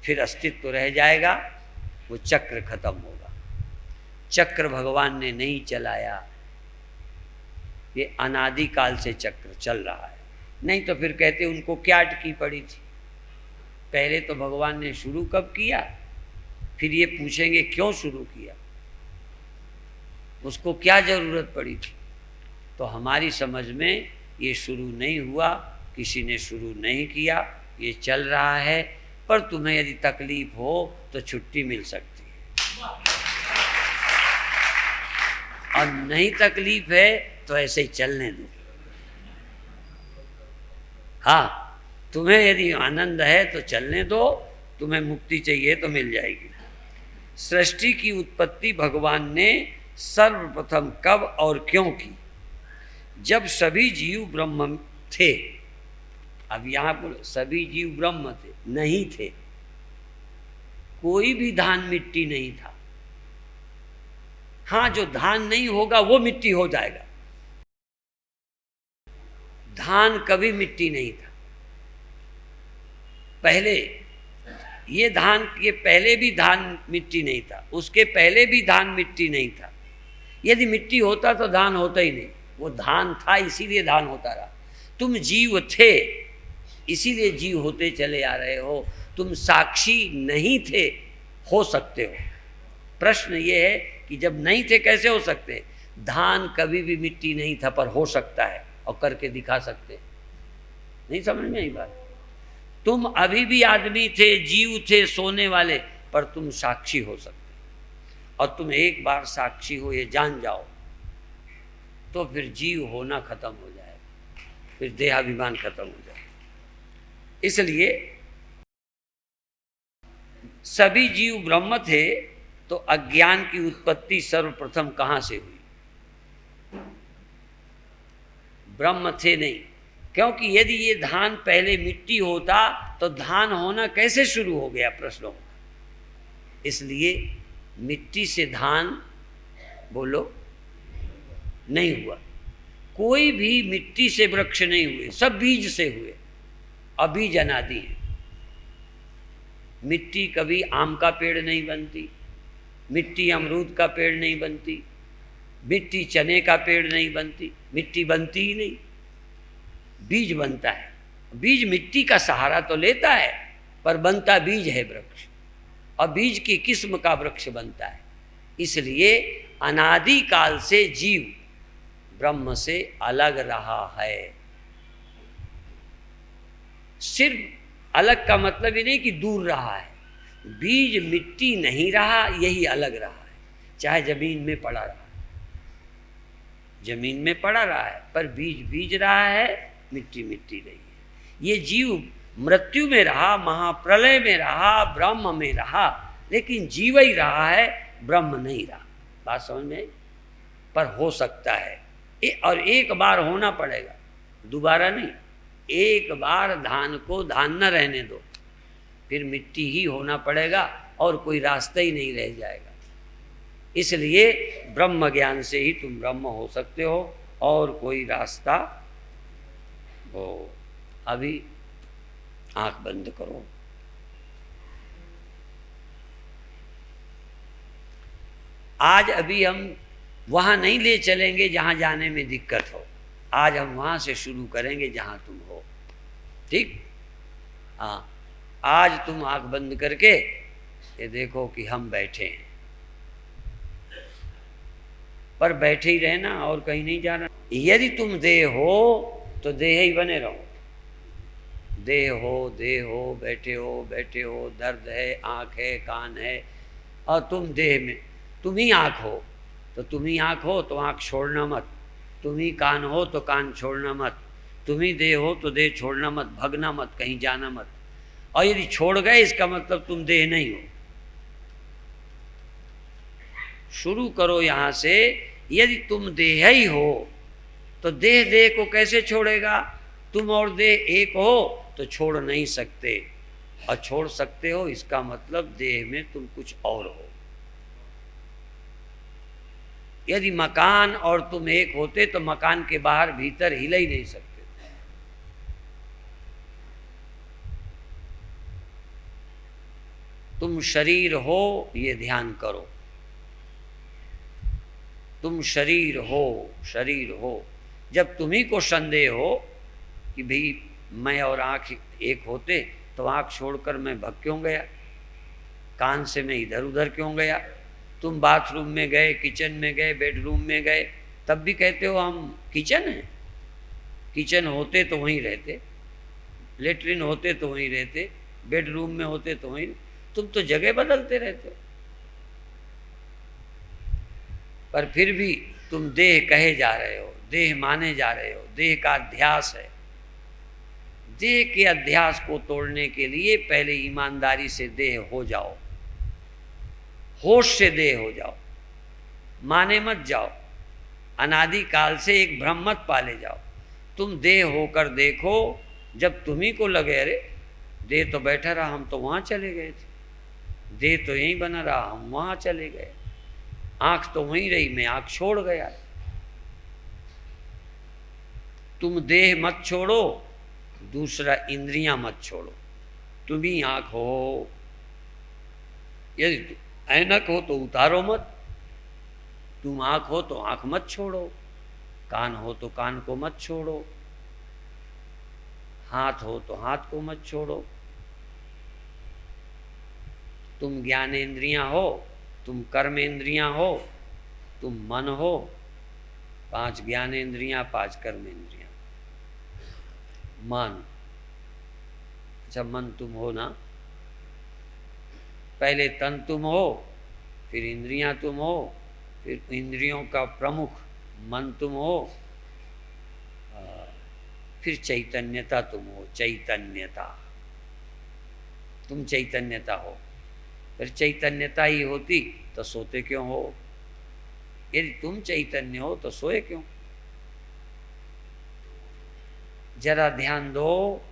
फिर अस्तित्व रह जाएगा, वो चक्र खत्म होगा। चक्र भगवान ने नहीं चलाया, ये अनादिकाल से चक्र चल रहा है। नहीं तो फिर कहते उनको क्या अटकी पड़ी थी? पहले तो भगवान ने शुरू कब किया, फिर ये पूछेंगे क्यों शुरू किया, उसको क्या जरूरत पड़ी थी? तो हमारी समझ में ये शुरू नहीं हुआ, किसी ने शुरू नहीं किया, ये चल रहा है। पर तुम्हें यदि तकलीफ हो तो छुट्टी मिल सकती है, और नहीं तकलीफ है तो ऐसे ही चलने दो। हाँ, तुम्हें यदि आनंद है तो चलने दो, तुम्हें मुक्ति चाहिए तो मिल जाएगी। सृष्टि की उत्पत्ति भगवान ने सर्वप्रथम कब और क्यों की? जब सभी जीव ब्रह्म थे। अब यहाँ पर सभी जीव ब्रह्म थे, नहीं थे, कोई भी धान मिट्टी नहीं था। हाँ, जो धान नहीं होगा वो मिट्टी हो जाएगा, धान कभी मिट्टी नहीं था। पहले ये धान के पहले भी धान मिट्टी नहीं था, उसके पहले भी धान मिट्टी नहीं था। यदि मिट्टी होता तो धान होता ही नहीं। वो धान था इसीलिए धान होता रहा। तुम जीव थे इसीलिए जीव होते चले आ रहे हो। तुम साक्षी नहीं थे, हो सकते हो। प्रश्न ये है कि जब नहीं थे कैसे हो सकते? धान कभी भी मिट्टी नहीं था पर हो सकता है और करके दिखा सकते। नहीं समझ में आई बात? तुम अभी भी आदमी थे, जीव थे, सोने वाले, पर तुम साक्षी हो सकते। और तुम एक बार साक्षी हो ये जान जाओ तो फिर जीव होना खत्म हो जाएगा, फिर देहाभिमान खत्म हो जाएगा। इसलिए सभी जीव ब्रह्म थे तो अज्ञान की उत्पत्ति सर्वप्रथम कहां से हुई? ब्रह्म थे नहीं, क्योंकि यदि ये धान पहले मिट्टी होता तो धान होना कैसे शुरू हो गया? प्रश्न होगा। इसलिए मिट्टी से धान बोलो नहीं हुआ। कोई भी मिट्टी से वृक्ष नहीं हुए, सब बीज से हुए। अबीज अनादि है। मिट्टी कभी आम का पेड़ नहीं बनती, मिट्टी अमरूद का पेड़ नहीं बनती, मिट्टी चने का पेड़ नहीं बनती, मिट्टी बनती ही नहीं, बीज बनता है। बीज मिट्टी का सहारा तो लेता है पर बनता बीज है वृक्ष, और बीज की किस्म का वृक्ष बनता है। इसलिए अनादि काल से जीव ब्रह्म से अलग रहा है। सिर्फ अलग का मतलब ये नहीं कि दूर रहा है, बीज मिट्टी नहीं रहा, यही अलग रहा है। चाहे जमीन में पड़ा रहा, जमीन में पड़ा रहा है पर बीज बीज रहा है, मिट्टी मिट्टी रही है। ये जीव मृत्यु में रहा, महाप्रलय में रहा, ब्रह्म में रहा, लेकिन जीव ही रहा है, ब्रह्म नहीं रहा। बात समझ में? पर हो सकता है और एक बार होना पड़ेगा, दोबारा नहीं। एक बार धान को धान न रहने दो, फिर मिट्टी ही होना पड़ेगा और कोई रास्ता ही नहीं रह जाएगा। इसलिए ब्रह्म ज्ञान से ही तुम ब्रह्म हो सकते हो और कोई रास्ता हो। अभी आंख बंद करो। आज अभी हम वहां नहीं ले चलेंगे जहां जाने में दिक्कत हो, आज हम वहां से शुरू करेंगे जहां तुम हो। ठीक? हाँ, आज तुम आंख बंद करके ये देखो कि हम बैठे हैं, पर बैठे ही रहना और कहीं नहीं जाना। यदि तुम देह हो तो देह ही बने रहो। देह हो, बैठे हो, दर्द है, आँख है, कान है, और तुम देह में, तुम ही आँख हो तो तुम ही आँख हो तो आँख छोड़ना मत, तुम ही कान हो तो कान छोड़ना मत, तुम ही देह हो तो देह छोड़ना मत, भगना मत, कहीं जाना मत। और यदि छोड़ गए इसका मतलब तुम देह नहीं हो। शुरू करो यहाँ से। यदि तुम देह ही हो तो देह देह को कैसे छोड़ेगा? तुम और देह एक हो तो छोड़ नहीं सकते, और छोड़ सकते हो इसका मतलब देह में तुम कुछ और हो। यदि मकान और तुम एक होते तो मकान के बाहर भीतर हिल ही नहीं सकते। तुम शरीर हो ये ध्यान करो। तुम शरीर हो। जब तुम्ही को संदेह हो कि भाई मैं और आँख एक होते तो आँख छोड़कर मैं भग क्यों गया, कान से मैं इधर उधर क्यों गया। तुम बाथरूम में गए, किचन में गए, बेडरूम में गए, तब भी कहते हो हम किचन हैं। किचन होते तो वहीं रहते, लेटरिन होते तो वहीं रहते, बेडरूम में होते तो वहीं। तुम तो जगह बदलते रहते हो, पर फिर भी तुम देह कहे जा रहे हो, देह माने जा रहे हो। देह का अध्यास है। देह के अध्यास को तोड़ने के लिए पहले ईमानदारी से देह हो जाओ, होश से देह हो जाओ, माने मत जाओ, अनादि काल से एक भ्रम मत पाले जाओ। तुम देह होकर देखो, जब तुम्ही को लगे अरे देह तो बैठा रहा, हम तो वहाँ चले गए थे, देह तो यहीं बना रहा, हम वहाँ चले गए, आँख तो वहीं रही, मैं आँख छोड़ गया। तुम देह मत छोड़ो, दूसरा इंद्रियां मत छोड़ो। तुम ही आँख हो। यदि ऐनक हो तो उतारो मत, तुम आँख हो तो आँख मत छोड़ो। कान हो तो कान को मत छोड़ो, हाथ हो तो हाथ को मत छोड़ो। तुम ज्ञानेंद्रियां हो, तुम कर्मेंद्रियां हो, तुम मन हो। 5 ज्ञानेंद्रियां, 5 कर्मेंद्रियां। मन, अच्छा मन तुम हो ना, पहले तन तुम हो, फिर इंद्रियां तुम हो, फिर इंद्रियों का प्रमुख मन तुम हो, फिर चैतन्यता तुम हो। चैतन्यता, तुम चैतन्यता हो। फिर चैतन्यता ही होती तो सोते क्यों हो? यदि तुम चैतन्य हो तो सोए क्यों? जरा ध्यान दो,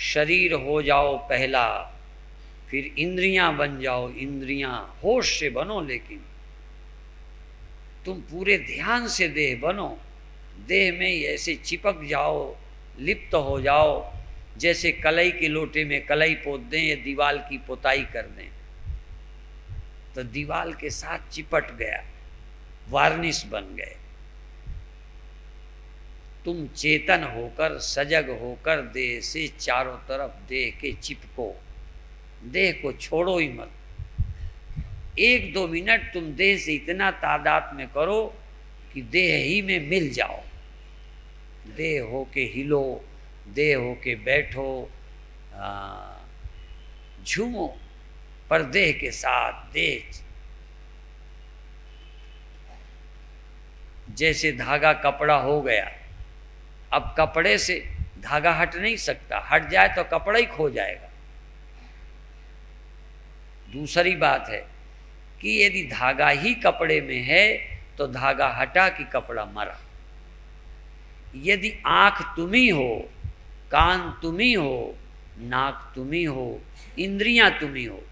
शरीर हो जाओ पहला, फिर इंद्रियां बन जाओ। इंद्रियां होश से बनो, लेकिन तुम पूरे ध्यान से देह बनो। देह में ऐसे चिपक जाओ, लिप्त हो जाओ, जैसे कलई के लोटे में कलई पोत दें या दीवाल की पोताई कर दें, तो दीवाल के साथ चिपट गया, वार्निश बन गए। तुम चेतन होकर, सजग होकर देह से चारों तरफ देह के चिपको। देह को छोड़ो ही मत। 1-2 मिनट तुम देह से इतना तादाद में करो कि देह ही में मिल जाओ। देह हो के हिलो, देह हो के बैठो, झूमो, पर देह के साथ। देह जैसे धागा कपड़ा हो गया, अब कपड़े से धागा हट नहीं सकता, हट जाए तो कपड़ा ही खो जाएगा। दूसरी बात है कि यदि धागा ही कपड़े में है तो धागा हटा कि कपड़ा मरा। यदि आँख तुम ही हो, कान तुम ही हो, नाक तुम ही हो, इंद्रियां तुम ही हो,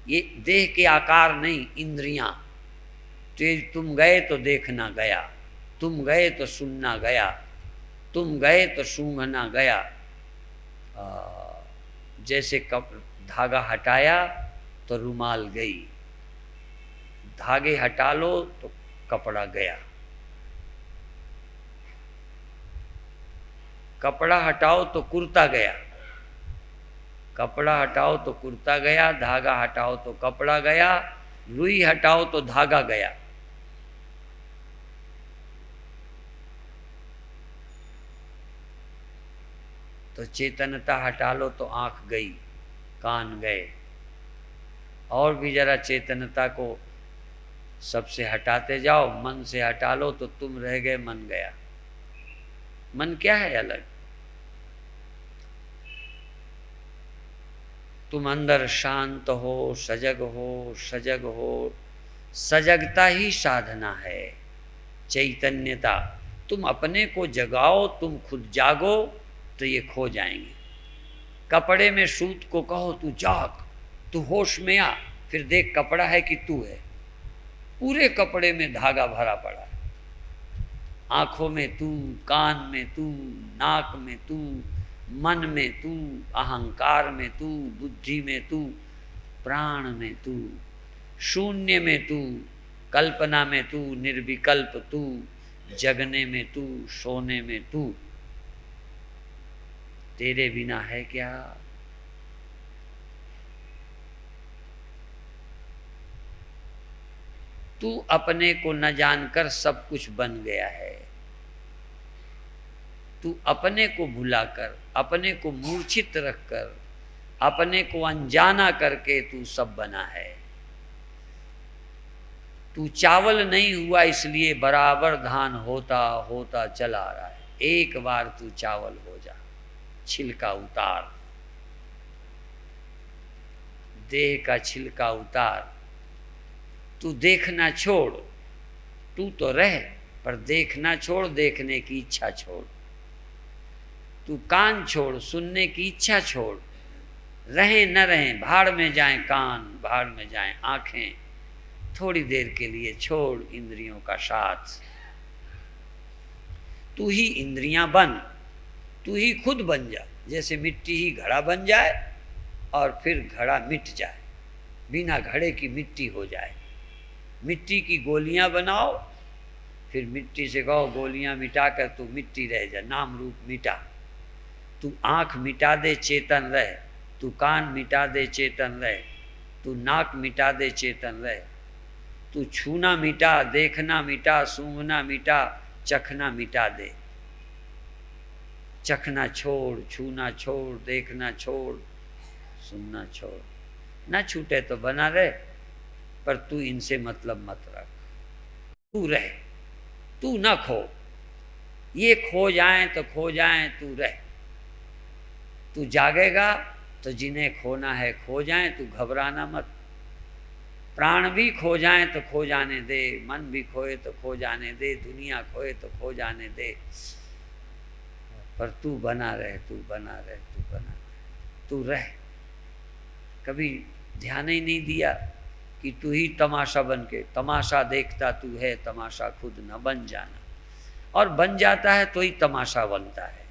ये देह के आकार नहीं, इंद्रियां। तो तुम गए तो देखना गया, तुम गए तो सुनना गया, तुम गए तो सूंघना गया। जैसे धागा हटाया तो रुमाल गई, धागे हटा लो तो कपड़ा गया। कपड़ा हटाओ तो कुर्ता गया, कपड़ा हटाओ तो कुर्ता गया, धागा हटाओ तो कपड़ा गया, रुई हटाओ तो धागा गया। तो चेतनता हटा लो तो आंख गई, कान गए। और भी जरा चेतनता को सबसे हटाते जाओ, मन से हटा लो तो तुम रह गए, मन गया। मन क्या है? अलग। तुम अंदर शांत हो, सजग हो, सजग हो। सजगता ही साधना है, चैतन्यता। तुम अपने को जगाओ, तुम खुद जागो तो ये खो जाएंगे। कपड़े में सूत को कहो तू जाग, तू होश में आ, फिर देख कपड़ा है कि तू है। पूरे कपड़े में धागा भरा पड़ा है। आंखों में तू, कान में तू, नाक में तू, मन में तू, अहंकार में तू, बुद्धि में तू, प्राण में तू, शून्य में तू, कल्पना में तू, निर्विकल्प तू, जगने में तू, सोने में तू। तेरे बिना है क्या? तू अपने को न जानकर सब कुछ बन गया है। तू अपने को भुलाकर, अपने को मूर्छित रखकर, अपने को अनजाना करके तू सब बना है। तू चावल नहीं हुआ इसलिए बराबर धान होता होता चला आ रहा है। एक बार तू चावल हो जा, छिलका उतार, देह का छिलका उतार। तू देखना छोड़, तू तो रह पर देखना छोड़, देखने की इच्छा छोड़। तू कान छोड़, सुनने की इच्छा छोड़। रहें न रहें, भाड़ में जाएं कान, भाड़ में जाएं आंखें, थोड़ी देर के लिए छोड़ इंद्रियों का साथ। तू ही इंद्रियां बन, तू ही खुद बन जा। जैसे मिट्टी ही घड़ा बन जाए और फिर घड़ा मिट जाए, बिना घड़े की मिट्टी हो जाए। मिट्टी की गोलियां बनाओ, फिर मिट्टी से कहो गोलियां मिटा कर तू मिट्टी रह जा, नाम रूप मिटा। तू आँख मिटा दे चेतन रह, तू कान मिटा दे चेतन रह, तू नाक मिटा दे चेतन रह, तू छूना मिटा, देखना मिटा, सूंघना मिटा, चखना मिटा दे। चखना छोड़, छूना छोड़, देखना छोड़, सुनना छोड़। ना छूटे तो बना रहे, पर तू इनसे मतलब मत रख। तू रह, तू ना खो। ये खो जाए तो खो जाए, तू रह। तू जागेगा तो जिन्हें खोना है खो जाए, तू घबराना मत। प्राण भी खो जाए तो खो जाने दे, मन भी खोए तो खो जाने दे, दुनिया खोए तो खो जाने दे, पर तू बना रहे, तू बना रहे, तू बना रहे, तू रह। कभी ध्यान ही नहीं दिया कि तू ही तमाशा बन के, तमाशा देखता तू है, तमाशा खुद न बन जाना। और बन जाता है तो ही तमाशा बनता है,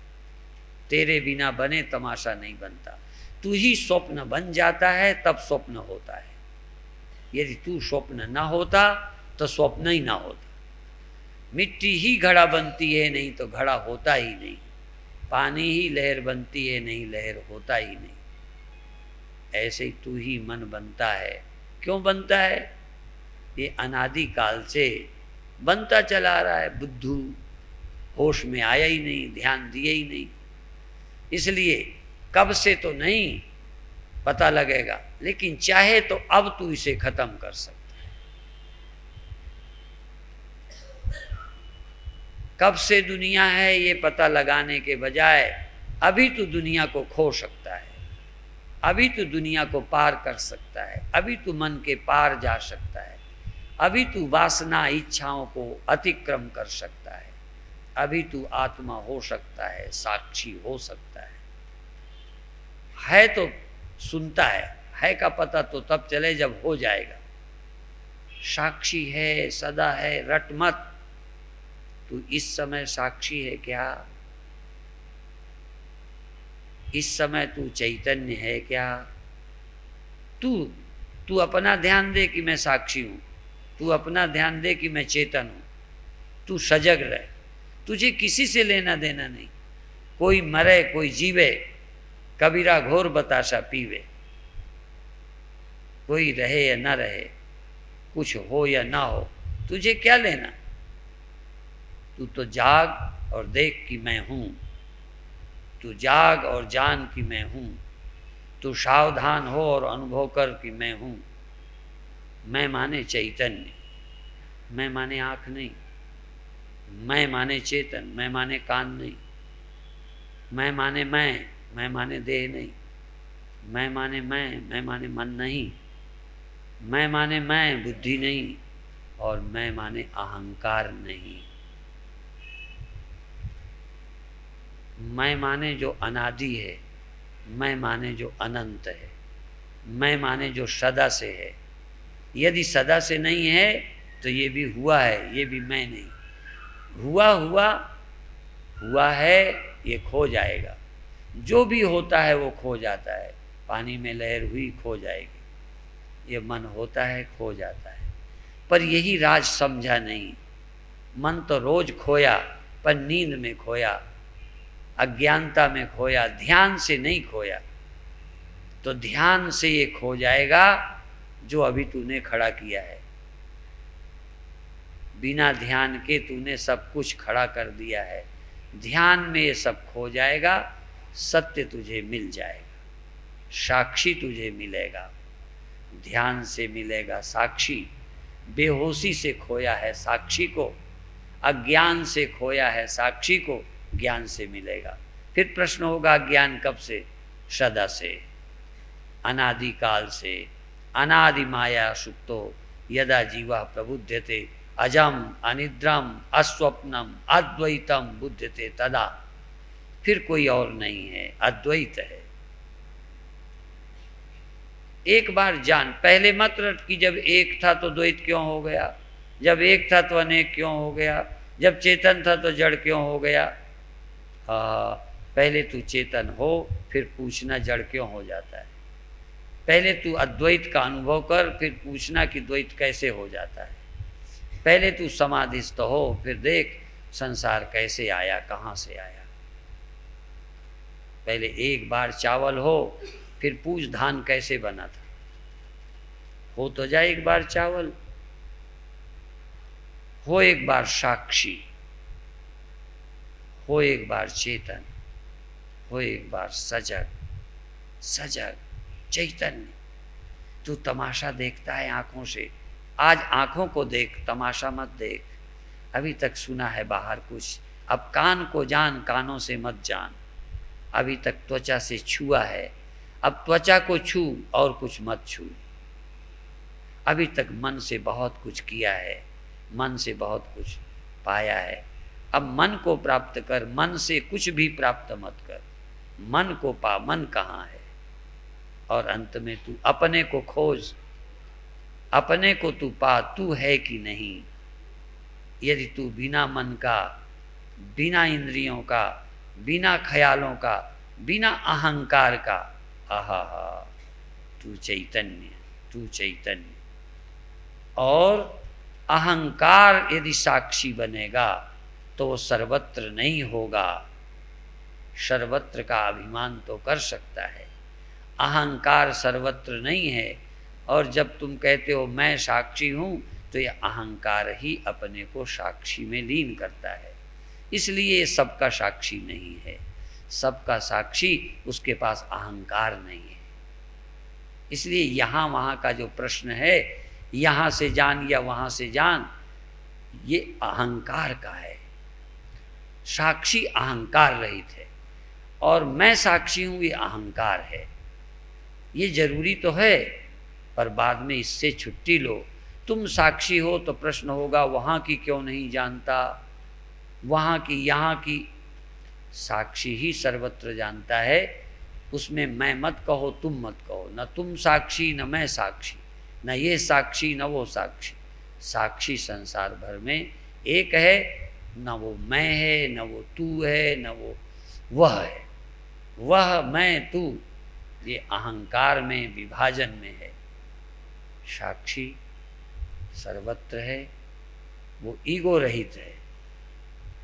तेरे बिना बने तमाशा नहीं बनता। तू ही स्वप्न बन जाता है तब स्वप्न होता है। यदि तू स्वप्न ना होता तो स्वप्न ही ना होता। मिट्टी ही घड़ा बनती है, नहीं तो घड़ा होता ही नहीं। पानी ही लहर बनती है, नहीं लहर होता ही नहीं। ऐसे ही तू ही मन बनता है। क्यों बनता है? ये अनादि काल से बनता चला रहा है। बुद्धू होश में आया ही नहीं, ध्यान दिए ही नहीं, इसलिए कब से तो नहीं पता लगेगा, लेकिन चाहे तो अब तू इसे खत्म कर सकता है। कब से दुनिया है ये पता लगाने के बजाय अभी तू दुनिया को खो सकता है, अभी तू दुनिया को पार कर सकता है, अभी तू मन के पार जा सकता है, अभी तू वासना इच्छाओं को अतिक्रम कर सकता है, अभी तू आत्मा हो सकता है, साक्षी हो सकता है तो सुनता है का पता तो तब चले जब हो जाएगा। साक्षी है, सदा है, रट मत। तू इस समय साक्षी है क्या? इस समय तू चैतन्य है क्या? तू अपना ध्यान दे कि मैं साक्षी हूं, तू अपना ध्यान दे कि मैं चेतन हूं। तू सजग रहे, तुझे किसी से लेना देना नहीं। कोई मरे कोई जीवे, कबीरा घोर बताशा पीवे। कोई रहे या ना रहे, कुछ हो या ना हो, तुझे क्या लेना? तू तो जाग और देख कि मैं हूं, तू जाग और जान कि मैं हूं, तू सावधान हो और अनुभव कर कि मैं हूं। मैं माने चैतन्य, मैं माने आँख नहीं, मैं माने चेतन, मैं माने कान नहीं, मैं माने मैं माने देह नहीं, मैं माने मैं माने मन नहीं, मैं माने मैं बुद्धि नहीं, और मैं माने अहंकार नहीं। मैं माने जो अनादि है, मैं माने जो अनंत है, मैं माने जो सदा से है। यदि सदा से नहीं है तो ये भी हुआ है, ये भी मैं नहीं। हुआ है, ये खो जाएगा। जो भी होता है वो खो जाता है। पानी में लहर हुई, खो जाएगी। ये मन होता है, खो जाता है। पर यही राज समझा नहीं। मन तो रोज खोया, पर नींद में खोया, अज्ञानता में खोया, ध्यान से नहीं खोया। तो ध्यान से ये खो जाएगा जो अभी तूने खड़ा किया है। बिना ध्यान के तूने सब कुछ खड़ा कर दिया है। ध्यान में ये सब खो जाएगा, सत्य तुझे मिल जाएगा, साक्षी तुझे मिलेगा। ध्यान से मिलेगा साक्षी। बेहोशी से खोया है साक्षी को, अज्ञान से खोया है साक्षी को, ज्ञान से मिलेगा। फिर प्रश्न होगा ज्ञान कब से? सदा से, अनादि काल से। अनादि माया सुप्तो यदा जीवा प्रबुध्यते अजम अनिद्रम अस्वप्नम अद्वैतम बुध्यते तदा। फिर कोई और नहीं है, अद्वैत है। एक बार जान, पहले मत रट कि जब एक था तो द्वैत क्यों हो गया, जब एक था तो अनेक क्यों हो गया, जब चेतन था तो जड़ क्यों हो गया। हाँ, पहले तू चेतन हो, फिर पूछना जड़ क्यों हो जाता है। पहले तू अद्वैत का अनुभव कर, फिर पूछना कि द्वैत कैसे हो जाता है। पहले तू समाधिस्थ हो, फिर देख संसार कैसे आया, कहाँ से आया। पहले एक बार चावल हो, फिर पूछ धान कैसे बना था। हो तो जाए एक बार चावल, हो एक बार साक्षी, हो एक बार चेतन, हो एक बार सजग, सजग चैतन्य। तू तमाशा देखता है आंखों से, आज आंखों को देख, तमाशा मत देख। अभी तक सुना है बाहर कुछ, अब कान को जान, कानों से मत जान। अभी तक त्वचा से छुआ है, अब त्वचा को छू और कुछ मत छू। अभी तक मन से बहुत कुछ किया है, मन से बहुत कुछ पाया है, अब मन को प्राप्त कर, मन से कुछ भी प्राप्त मत कर। मन को पा, मन कहाँ है। और अंत में तू अपने को खोज, अपने को तू पा, तू है कि नहीं। यदि तू बिना मन का, बिना इंद्रियों का, बिना ख्यालों का, बिना अहंकार का, आहा तू चैतन्य, तू चैतन्य। और अहंकार यदि साक्षी बनेगा तो वो सर्वत्र नहीं होगा। सर्वत्र का अभिमान तो कर सकता है, अहंकार सर्वत्र नहीं है। और जब तुम कहते हो मैं साक्षी हूँ, तो ये अहंकार ही अपने को साक्षी में लीन करता है। इसलिए ये सबका साक्षी नहीं है। सबका साक्षी, उसके पास अहंकार नहीं है। इसलिए यहाँ वहाँ का जो प्रश्न है, यहाँ से जान या वहाँ से जान, ये अहंकार का है। साक्षी अहंकार रहित है, और मैं साक्षी हूँ ये अहंकार है। ये जरूरी तो है, पर बाद में इससे छुट्टी लो। तुम साक्षी हो तो प्रश्न होगा वहाँ की क्यों नहीं जानता, वहाँ की, यहाँ की। साक्षी ही सर्वत्र जानता है, उसमें मैं मत कहो, तुम मत कहो। न तुम साक्षी, न मैं साक्षी, न ये साक्षी, न वो साक्षी। साक्षी संसार भर में एक है, न वो मैं है, न वो तू है, न वो वह है। वह मैं तू ये अहंकार में, विभाजन में है। साक्षी सर्वत्र है, वो ईगो रहित है,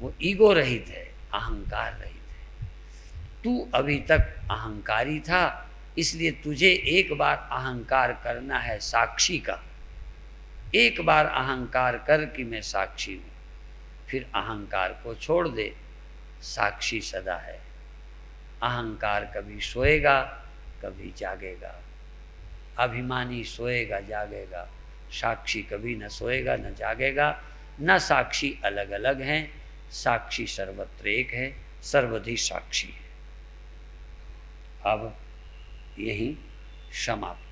वो ईगो रहित है, अहंकार रहित है। तू अभी तक अहंकारी था, इसलिए तुझे एक बार अहंकार करना है साक्षी का। एक बार अहंकार कर कि मैं साक्षी हूँ, फिर अहंकार को छोड़ दे। साक्षी सदा है। अहंकार कभी सोएगा, कभी जागेगा। अभिमानी सोएगा, जागेगा। साक्षी कभी न सोएगा, न जागेगा। न साक्षी अलग अलग हैं, साक्षी सर्वत्र एक है, सर्वधि साक्षी है। अब यही समाप्त।